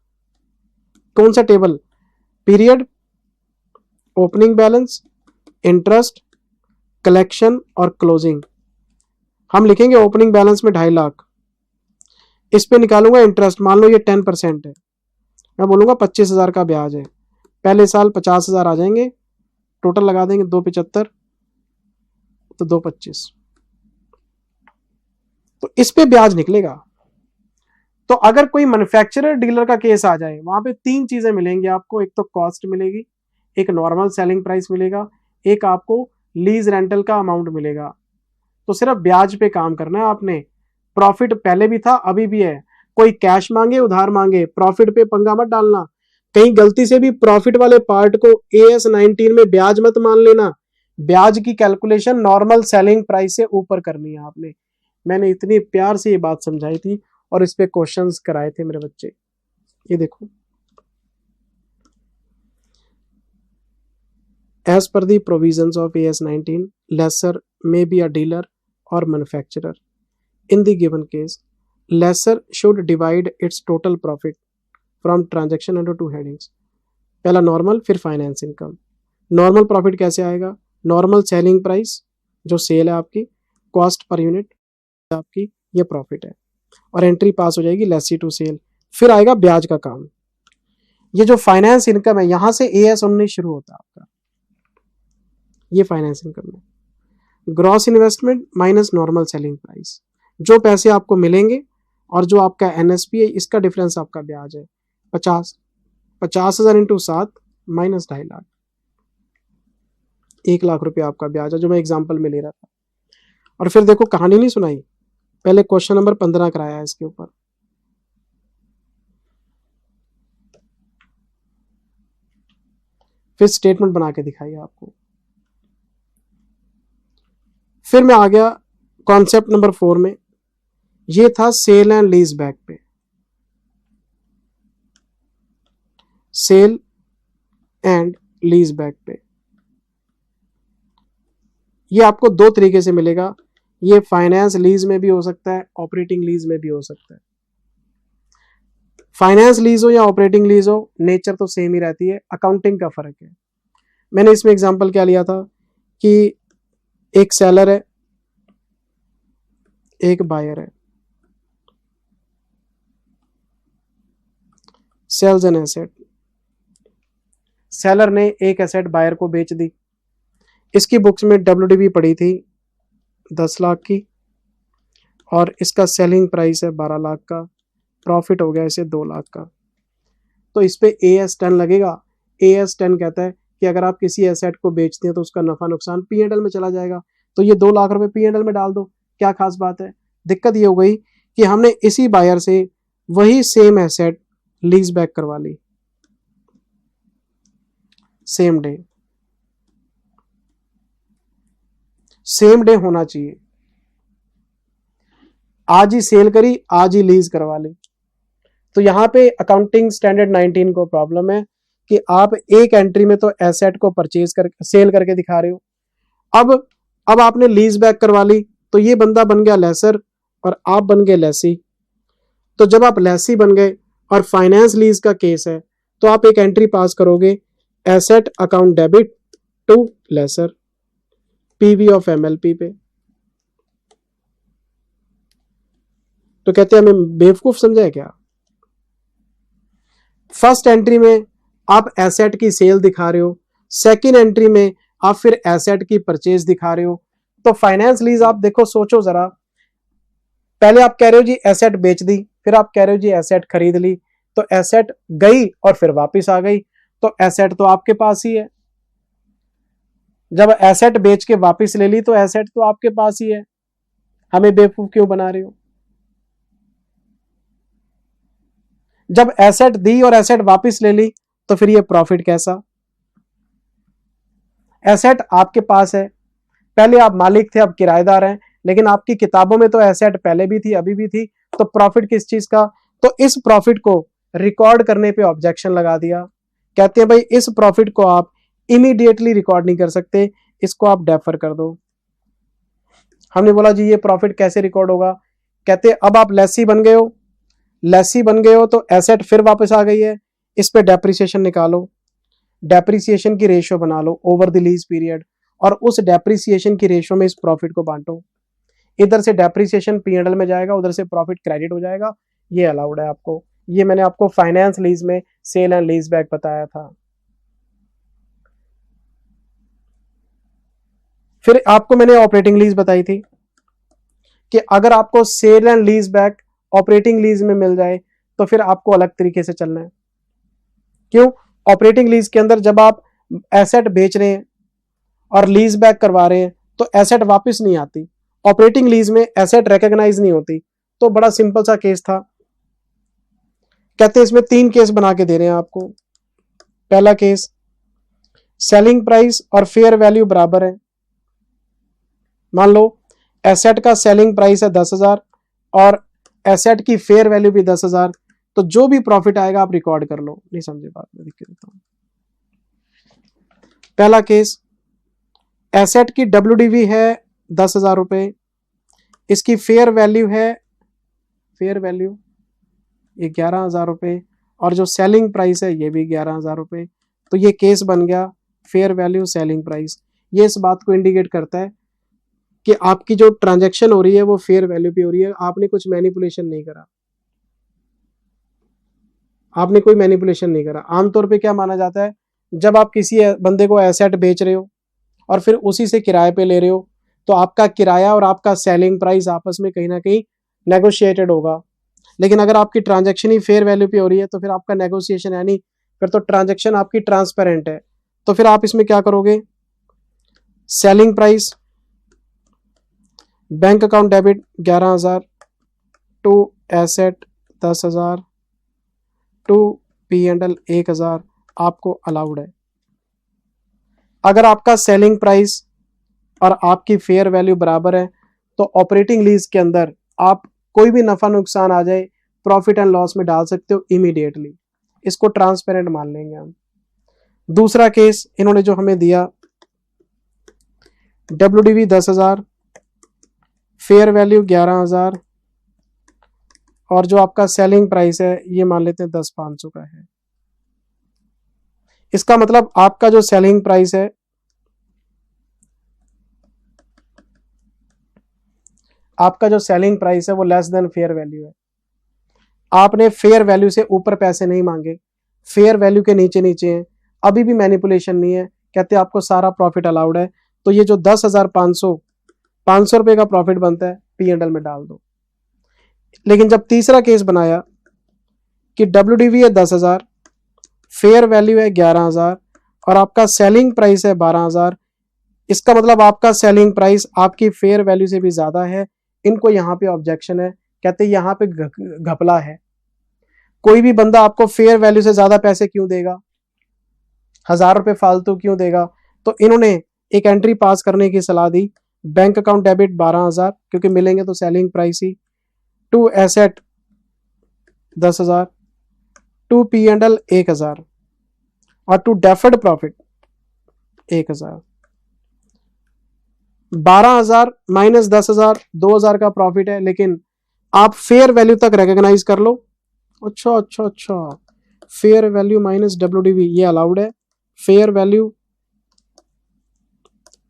कौन सा table, period, opening balance, interest, collection और क्लोजिंग। हम लिखेंगे ओपनिंग बैलेंस में 2.5 लाख, इस पे निकालूंगा इंटरेस्ट, मान लो ये 10% है, मैं बोलूंगा 25,000 का ब्याज है, पहले साल 50,000 आ जाएंगे, टोटल लगा देंगे 275, तो 225, तो इस पे ब्याज निकलेगा। तो अगर कोई मैन्युफैक्चरर डीलर का केस आ जाए, वहां पे 3 चीजें मिलेंगी आपको, एक तो कॉस्ट मिलेगी, एक नॉर्मल सेलिंग प्राइस मिलेगा, एक आपको लीज रेंटल का अमाउंट मिलेगा। तो सिर्फ ब्याज पे काम करना है आपने, प्रॉफिट पहले भी था अभी भी है, कोई कैश मांगे उधार मांगे, प्रॉफिट पे पंगा मत डालना, कहीं गलती से भी प्रॉफिट वाले पार्ट को AS19 में ब्याज मत मान लेना, ब्याज की कैलकुलेशन नॉर्मल सेलिंग प्राइस से ऊपर करनी है आपने। मैंने इतनी प्यार से ये बात समझाई थी और इस पे क्वेश्चंस कराए थे मेरे बच्चे, ये देखो। As per the provisions of AS19, lessor may be a dealer or manufacturer. In the given case, lessor should divide its total profit from transaction into 2 headings. पहला नॉर्मल, फिर फाइनेंस इनकम। नॉर्मल प्रॉफिट कैसे आएगा, नॉर्मल सेलिंग प्राइस जो सेल है आपकी, कॉस्ट पर यूनिट आपकी, ये प्रॉफिट है, और एंट्री पास हो जाएगी लेसी टू सेल। फिर आएगा ब्याज का काम, ये जो फाइनेंस इनकम है यहां से AS19 शुरू होता है आपका, ये फाइनेंस इनकम है। Gross investment minus normal selling price, जो पैसे आपको मिलेंगे और जो आपका NSP है इसका डिफरेंस आपका ब्याज है। 50,000 इंटू 7 माइनस 2.5 लाख, 1 लाख रुपया आपका ब्याज है, जो मैं एग्जाम्पल में ले रहा था। और फिर देखो कहानी नहीं सुनाई, पहले क्वेश्चन नंबर 15 कराया है इसके ऊपर। फिर स्टेटमेंट बना के दिखाई आपको। फिर मैं आ गया कॉन्सेप्ट नंबर 4 में, ये था सेल एंड लीज बैक पे। सेल एंड लीज बैक पे ये आपको 2 तरीके से मिलेगा, ये फाइनेंस लीज में भी हो सकता है, ऑपरेटिंग लीज में भी हो सकता है। फाइनेंस लीज हो या ऑपरेटिंग लीज हो, नेचर तो सेम ही रहती है, अकाउंटिंग का फर्क है। मैंने इसमें एग्जांपल क्या लिया था कि एक सेलर है, एक बायर है, सेल्स एन एसेट। सेलर ने एक एसेट बायर को बेच दी, इसकी बुक्स में WDV पड़ी थी 10 लाख की और इसका सेलिंग प्राइस है 12 लाख का, प्रॉफिट हो गया इसे 2 लाख का। तो इस पे AS10 लगेगा। AS10 कहता है कि अगर आप किसी एसेट को बेचते हैं तो उसका नफा नुकसान P&L में चला जाएगा, तो ये 2 लाख रुपए P&L में डाल दो, क्या खास बात है। दिक्कत ये हो गई कि हमने इसी बायर से वही सेम एसेट लीज बैक करवा ली सेम डे। सेम डे होना चाहिए, आज ही सेल करी आज ही लीज करवा ली। तो यहां पे अकाउंटिंग स्टैंडर्ड 19 को प्रॉब्लम है कि आप एक एंट्री में तो एसेट को परचेज कर सेल करके दिखा रहे हो, अब आपने लीज बैक करवा ली, तो ये बंदा बन गया लेसर और आप बन गए लेसी। तो जब आप लेसी बन गए और फाइनेंस लीज का केस है, तो आप एक एंट्री पास करोगे, asset account debit to lessor, PV of MLP पे। तो कहते हैं हमें बेवकूफ समझा है क्या। फर्स्ट एंट्री में आप एसेट की सेल दिखा रहे हो, सेकंड एंट्री में आप फिर एसेट की परचेज दिखा रहे हो। तो फाइनेंस लीज आप देखो, सोचो जरा, पहले आप कह रहे हो जी एसेट बेच दी, फिर आप कह रहे हो जी एसेट खरीद ली, तो एसेट गई और फिर वापस आ गई, तो एसेट तो आपके पास ही है। जब एसेट बेच के वापस ले ली तो एसेट तो आपके पास ही है, हमें बेवकूफ क्यों बना रहे हो। जब एसेट दी और एसेट वापस ले ली तो फिर ये प्रॉफिट कैसा। एसेट आपके पास है, पहले आप मालिक थे अब किराएदार हैं, लेकिन आपकी किताबों में तो एसेट पहले भी थी अभी भी थी, तो प्रॉफिट किस चीज का। तो इस प्रॉफिट को रिकॉर्ड करने पे ऑब्जेक्शन लगा दिया, कहते हैं भाई इस प्रॉफिट को आप इमीडिएटली रिकॉर्ड नहीं कर सकते, इसको आप डेफर कर दो। हमने बोला जी ये प्रॉफिट कैसे रिकॉर्ड होगा, कहते अब आप लेसी बन गए हो, लेसी बन गए हो तो एसेट फिर वापस आ गई है, इस पे डेप्रिसिएशन निकालो, डेप्रिसिएशन की रेशियो बना लो ओवर द लीज पीरियड, और उस डेप्रिसिएशन की रेशियो में इस प्रॉफिट को बांटो। इधर से डेप्रिसिएशन P&L में जाएगा, उधर से प्रॉफिट क्रेडिट हो जाएगा, ये अलाउड है आपको। ये मैंने आपको फाइनेंस लीज में सेल एंड लीज बैक बताया था। फिर आपको मैंने ऑपरेटिंग लीज बताई थी कि अगर आपको sale and lease back operating lease में मिल जाए तो फिर आपको अलग तरीके से चलना है। क्यों, ऑपरेटिंग लीज के अंदर जब आप एसेट बेच रहे हैं और लीज बैक करवा रहे हैं तो एसेट वापस नहीं आती, ऑपरेटिंग लीज में एसेट रिकॉग्नाइज नहीं होती। तो बड़ा सिंपल सा केस था, कहते हैं इसमें 3 केस बना के दे रहे हैं आपको। पहला केस, सेलिंग प्राइस और फेयर वैल्यू बराबर है। मान लो एसेट का सेलिंग प्राइस है 10,000 और एसेट की फेयर वैल्यू भी 10,000, तो जो भी प्रॉफिट आएगा आप रिकॉर्ड कर लो। नहीं समझे बात, में लिख के देता हूं। पहला केस, एसेट की WDV है 10,000 रुपए, इसकी फेयर वैल्यू है, फेयर वैल्यू ये 11,000 रुपए, और जो सेलिंग प्राइस है ये भी 11,000 रुपए। तो ये केस बन गया फेयर वैल्यू सेलिंग प्राइस। ये इस बात को इंडिकेट करता है कि आपकी जो ट्रांजैक्शन हो रही है वो फेयर वैल्यू पे हो रही है, आपने कुछ मैनिपुलेशन नहीं करा। आपने कोई मैनिपुलेशन नहीं करा। आमतौर पे क्या माना जाता है, जब आप किसी बंदे को एसेट बेच रहे हो और फिर उसी से किराए पे ले रहे हो, तो आपका किराया और आपका सेलिंग प्राइस आपस में कहीं ना कहीं नेगोशिएटेड होगा। लेकिन अगर आपकी ट्रांजैक्शन ही फेयर वैल्यू पे हो रही है तो फिर आपका नेगोशिएशन है नहीं, फिर तो ट्रांजैक्शन आपकी ट्रांसपेरेंट है। तो फिर आप इसमें क्या करोगे, selling price, bank account debit 11,000 to asset 10,000 to P and L 1,000 आपको अलाउड है। अगर आपका सेलिंग प्राइस और आपकी फेयर वैल्यू बराबर है तो ऑपरेटिंग लीज के अंदर आप कोई भी नफा नुकसान आ जाए प्रॉफिट एंड लॉस में डाल सकते हो इमीडिएटली। इसको ट्रांसपेरेंट मान लेंगे हम। दूसरा केस इन्होंने जो हमें दिया, WDV 10,000, फेयर वैल्यू 11,000 और जो आपका सेलिंग प्राइस है ये मान लेते हैं 10,500 का है। इसका मतलब आपका जो सेलिंग प्राइस है, आपका जो सेलिंग प्राइस है वो लेस देन फेयर वैल्यू है। आपने फेयर वैल्यू से ऊपर पैसे नहीं मांगे, फेयर वैल्यू के नीचे नीचे हैं, अभी भी मैनिपुलेशन नहीं है, कहते हैं आपको सारा प्रॉफिट अलाउड है। तो ये जो 10,500 500 रुपए का प्रॉफिट बनता है P&L में डाल दो। लेकिन जब तीसरा केस बनाया कि WDV है 10,000, फेयर वैल्यू है 11,000 और आपका सेलिंग प्राइस है 12,000, इसका मतलब आपका सेलिंग प्राइस आपकी फेयर वैल्यू से भी ज्यादा है। इनको यहाँ पे ऑब्जेक्शन है, कहते हैं यहाँ पे घपला है। कोई भी बंदा आपको फेयर वैल्यू से ज्यादा पैसे क्यों देगा, 1,000 रुपए फालतू क्यों देगा। तो इन्होंने एक एंट्री पास करने की सलाह दी, बैंक अकाउंट डेबिट 12,000 क्योंकि मिलेंगे तो सेलिंग प्राइस ही, टू एसेट 10,000, टू P&L 1,000 और टू डेफर्ड प्रॉफिट 1,000। 12,000 माइनस 10,000 2,000 का प्रॉफिट है, लेकिन आप फेयर वैल्यू तक रिकॉग्नाइज कर लो। अच्छा अच्छा अच्छा, फेयर वैल्यू माइनस WDV ये अलाउड है। Fair value,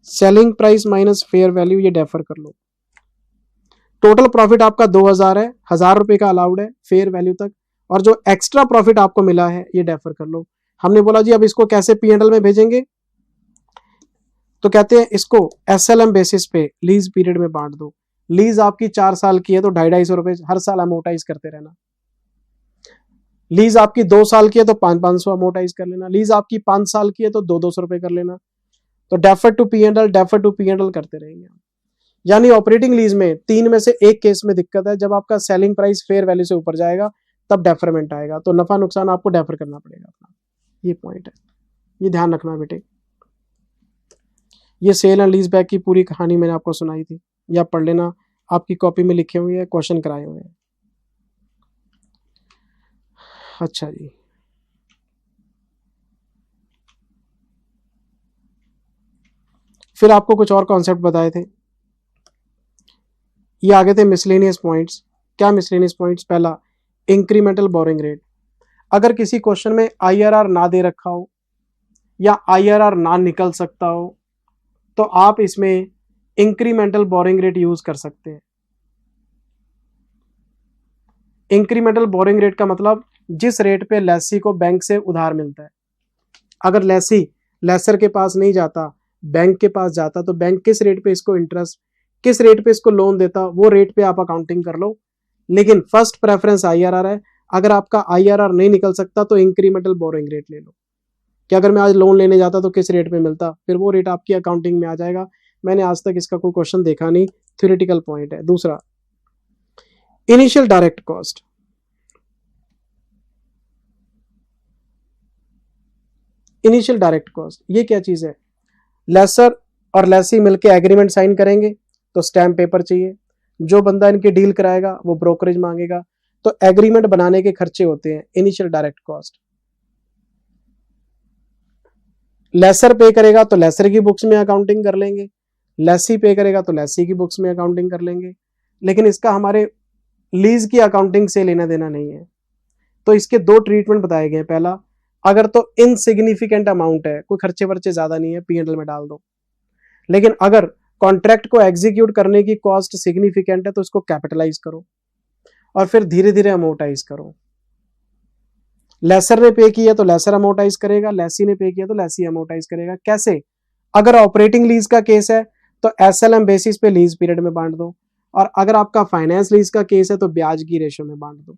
selling price minus fair value ये डेफर कर लो। टोटल प्रॉफिट आपका 2,000 है, 1,000 रुपए का अलाउड है फेयर वैल्यू तक, और जो एक्स्ट्रा प्रॉफिट आपको मिला है ये डेफर कर लो। हमने बोला जी अब इसको कैसे P&L में भेजेंगे, तो कहते हैं इसको SLM बेसिस पे लीज पीरियड में बांट दो। लीज आपकी 4 साल की है तो 250 रुपए हर साल अमोटाइज करते रहना। लीज आपकी 2 साल की है तो 500 अमोटाइज कर लेना। लीज आपकी 5 साल की है तो 200 रुपए कर लेना। तो डेफर टू P&L करते रहेंगे। यानी ऑपरेटिंग लीज में 3 में से एक केस में दिक्कत है, जब आपका सेलिंग प्राइस फेयर वैल्यू से ऊपर जाएगा तब डेफरमेंट आएगा, तो नफा नुकसान आपको डेफर करना पड़ेगा अपना। ये पॉइंट है, ये ध्यान रखना बेटे। ये सेल एंड लीज बैक की पूरी कहानी मैंने आपको सुनाई थी, या पढ़ लेना, आपकी कॉपी में लिखे हुए हैं, क्वेश्चन कराए हुए हैं। अच्छा जी, फिर आपको कुछ और कॉन्सेप्ट बताए थे। ये आगे थे मिसलेनियस पॉइंट्स। क्या मिसलेनियस पॉइंट्स, पहला इंक्रीमेंटल बोरिंग रेट। अगर किसी क्वेश्चन में IRR ना दे रखा हो या IRR ना निकल सकता हो तो आप इसमें इंक्रीमेंटल बोरिंग रेट यूज कर सकते हैं। इंक्रीमेंटल बोरिंग रेट का मतलब जिस रेट पे लेसी को बैंक से उधार मिलता है, अगर लेसी लेसर के पास नहीं जाता, बैंक के पास जाता, तो बैंक किस रेट पे इसको इंटरेस्ट, किस रेट पे इसको लोन देता, वो रेट पे आप अकाउंटिंग कर लो। लेकिन फर्स्ट प्रेफरेंस IRR है। अगर आपका IRR नहीं निकल सकता तो इंक्रीमेंटल बोरिंग रेट ले लो, कि अगर मैं आज लोन लेने जाता तो किस रेट पे मिलता, फिर वो रेट आपकी अकाउंटिंग में आ जाएगा। मैंने आज तक इसका कोई क्वेश्चन देखा नहीं, थ्योरेटिकल पॉइंट है। दूसरा initial direct cost. Initial direct cost ये क्या चीज है, लेसर और लेसी मिलके एग्रीमेंट साइन करेंगे तो स्टैम्प पेपर चाहिए, जो बंदा इनकी डील कराएगा वो ब्रोकरेज मांगेगा, तो एग्रीमेंट बनाने के खर्चे होते हैं इनिशियल डायरेक्ट कॉस्ट। लेसर पे करेगा तो लेसर की बुक्स में अकाउंटिंग कर लेंगे, लेसी पे करेगा तो लेसी की बुक्स में अकाउंटिंग कर लेंगे, लेकिन इसका हमारे लीज की अकाउंटिंग से लेना देना नहीं है। तो इसके 2 ट्रीटमेंट बताए गए। पहला, अगर तो इनसिग्निफिकेंट अमाउंट है, कोई खर्चे वर्चे ज्यादा नहीं है, P&L में डाल दो। लेकिन अगर कॉन्ट्रैक्ट को एग्जीक्यूट करने की कॉस्ट सिग्निफिकेंट है तो इसको कैपिटलाइज करो और फिर धीरे धीरे अमोर्टाइज करो। लेसर ने पे किया तो लेसर अमोर्टाइज करेगा, लेसी ने पे किया तो लेसी अमोर्टाइज करेगा। कैसे? अगर ऑपरेटिंग लीज का केस है तो एसएलएम बेसिस पे लीज पीरियड में बांट दो, और अगर आपका फाइनेंस लीज का केस है तो ब्याज की रेशो में बांट दो।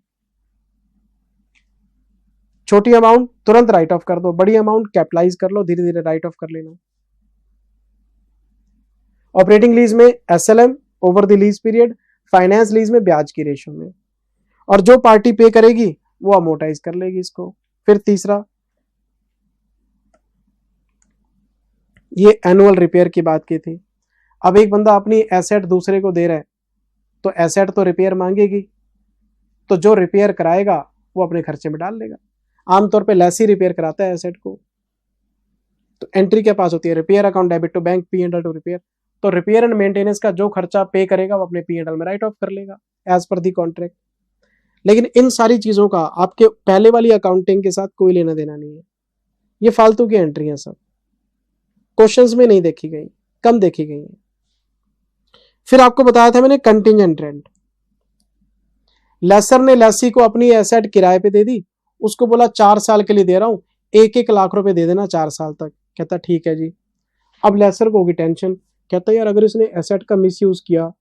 छोटी अमाउंट तुरंत राइट ऑफ कर दो, बड़ी अमाउंट कैपिटलाइज कर लो, धीरे धीरे राइट ऑफ कर लेना। ऑपरेटिंग लीज में SLM over the lease period, finance lease में ब्याज की रेशो में, और जो पार्टी पे करेगी वो अमोर्टाइज कर लेगी इसको। फिर तीसरा, ये एनुअल रिपेयर की बात की थी। अब एक बंदा अपनी एसेट दूसरे को दे रहा है तो एसेट तो रिपेयर मांगेगी, तो जो रिपेयर कराएगा वो अपने खर्चे में डाल लेगा। आमतौर पे लेसी रिपेयर कराता है एसेट को, तो एंट्री क्या पास होती है, repair account debit to bank, P and L to repair. तो रिपेयर एंड मेंटेनेंस का जो खर्चा पे करेगा वो अपने पी एंड एल में राइट ऑफ कर लेगा एज पर दी कॉन्ट्रैक्ट। लेकिन इन सारी चीजों का आपके पहले वाली अकाउंटिंग के साथ कोई लेना देना नहीं है। ये फालतू की एंट्री है, सब क्वेश्चंस में नहीं देखी गई, कम देखी गई है। फिर आपको बताया था मैंने कंटिंजेंट रेंट। लेसर ने लेसी को अपनी एसेट किराए पे दे दी, उसको बोला 4 साल के लिए दे रहा हूं, 1-1 लाख रुपए दे देना 4 साल तक। कहता ठीक है जी। अब लेसर को होगी टेंशन, कहता यार अगर इसने एसेट का मिसयूज किया,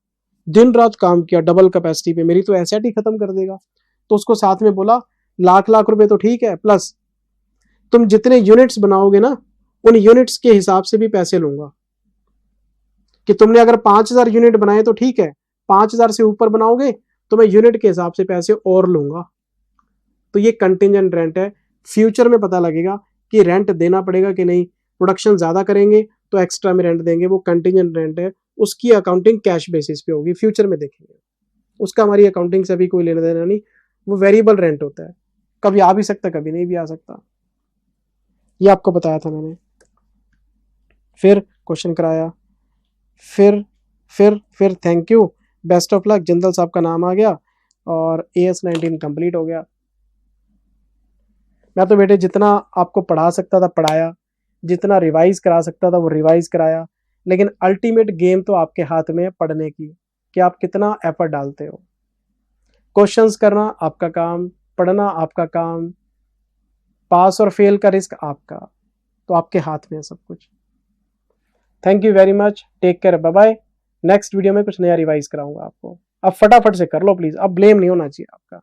दिन रात काम किया डबल कैपेसिटी पे, मेरी तो एसेट ही खत्म कर देगा। तो उसको साथ में बोला लाख रुपए तो ठीक है, प्लस तुम जितने यूनिट्स बनाओगे ना उन यूनिट्स के हिसाब से भी पैसे लूंगा, कि तुमने अगर 5000 यूनिट बनाए तो ठीक है, 5000 से ऊपर बनाओगे तो मैं यूनिट के हिसाब से पैसे और लूंगा। तो ये कंटिंजेंट रेंट है। फ्यूचर में पता लगेगा कि रेंट देना पड़ेगा कि नहीं, प्रोडक्शन ज्यादा करेंगे तो एक्स्ट्रा में रेंट देंगे, वो कंटिंजेंट रेंट है, उसकी अकाउंटिंग कैश बेसिस पे होगी, फ्यूचर में देखेंगे। उसका हमारी अकाउंटिंग से अभी कोई लेना देना नहीं, वो वेरिएबल रेंट होता है, कभी आ भी सकता कभी नहीं भी आ सकता। ये आपको बताया था मैंने। फिर क्वेश्चन कराया, फिर thank you, best of luck, Jindal साहब का नाम आ गया और AS19 कंप्लीट हो गया। मैं तो बेटे जितना आपको पढ़ा सकता था पढ़ाया, जितना रिवाइज करा सकता था वो रिवाइज कराया, लेकिन अल्टीमेट गेम तो आपके हाथ में है पढ़ने की, कि आप कितना एफर्ट डालते हो। क्वेश्चंस करना आपका काम, पढ़ना आपका काम, पास और फेल का रिस्क आपका, तो आपके हाथ में है सब कुछ। Thank you very much, take care, bye bye. Next video में कुछ नया रिवाइज कराऊंगा आपको। अब फटाफट से कर लो प्लीज, अब ब्लेम नहीं होना चाहिए आपका।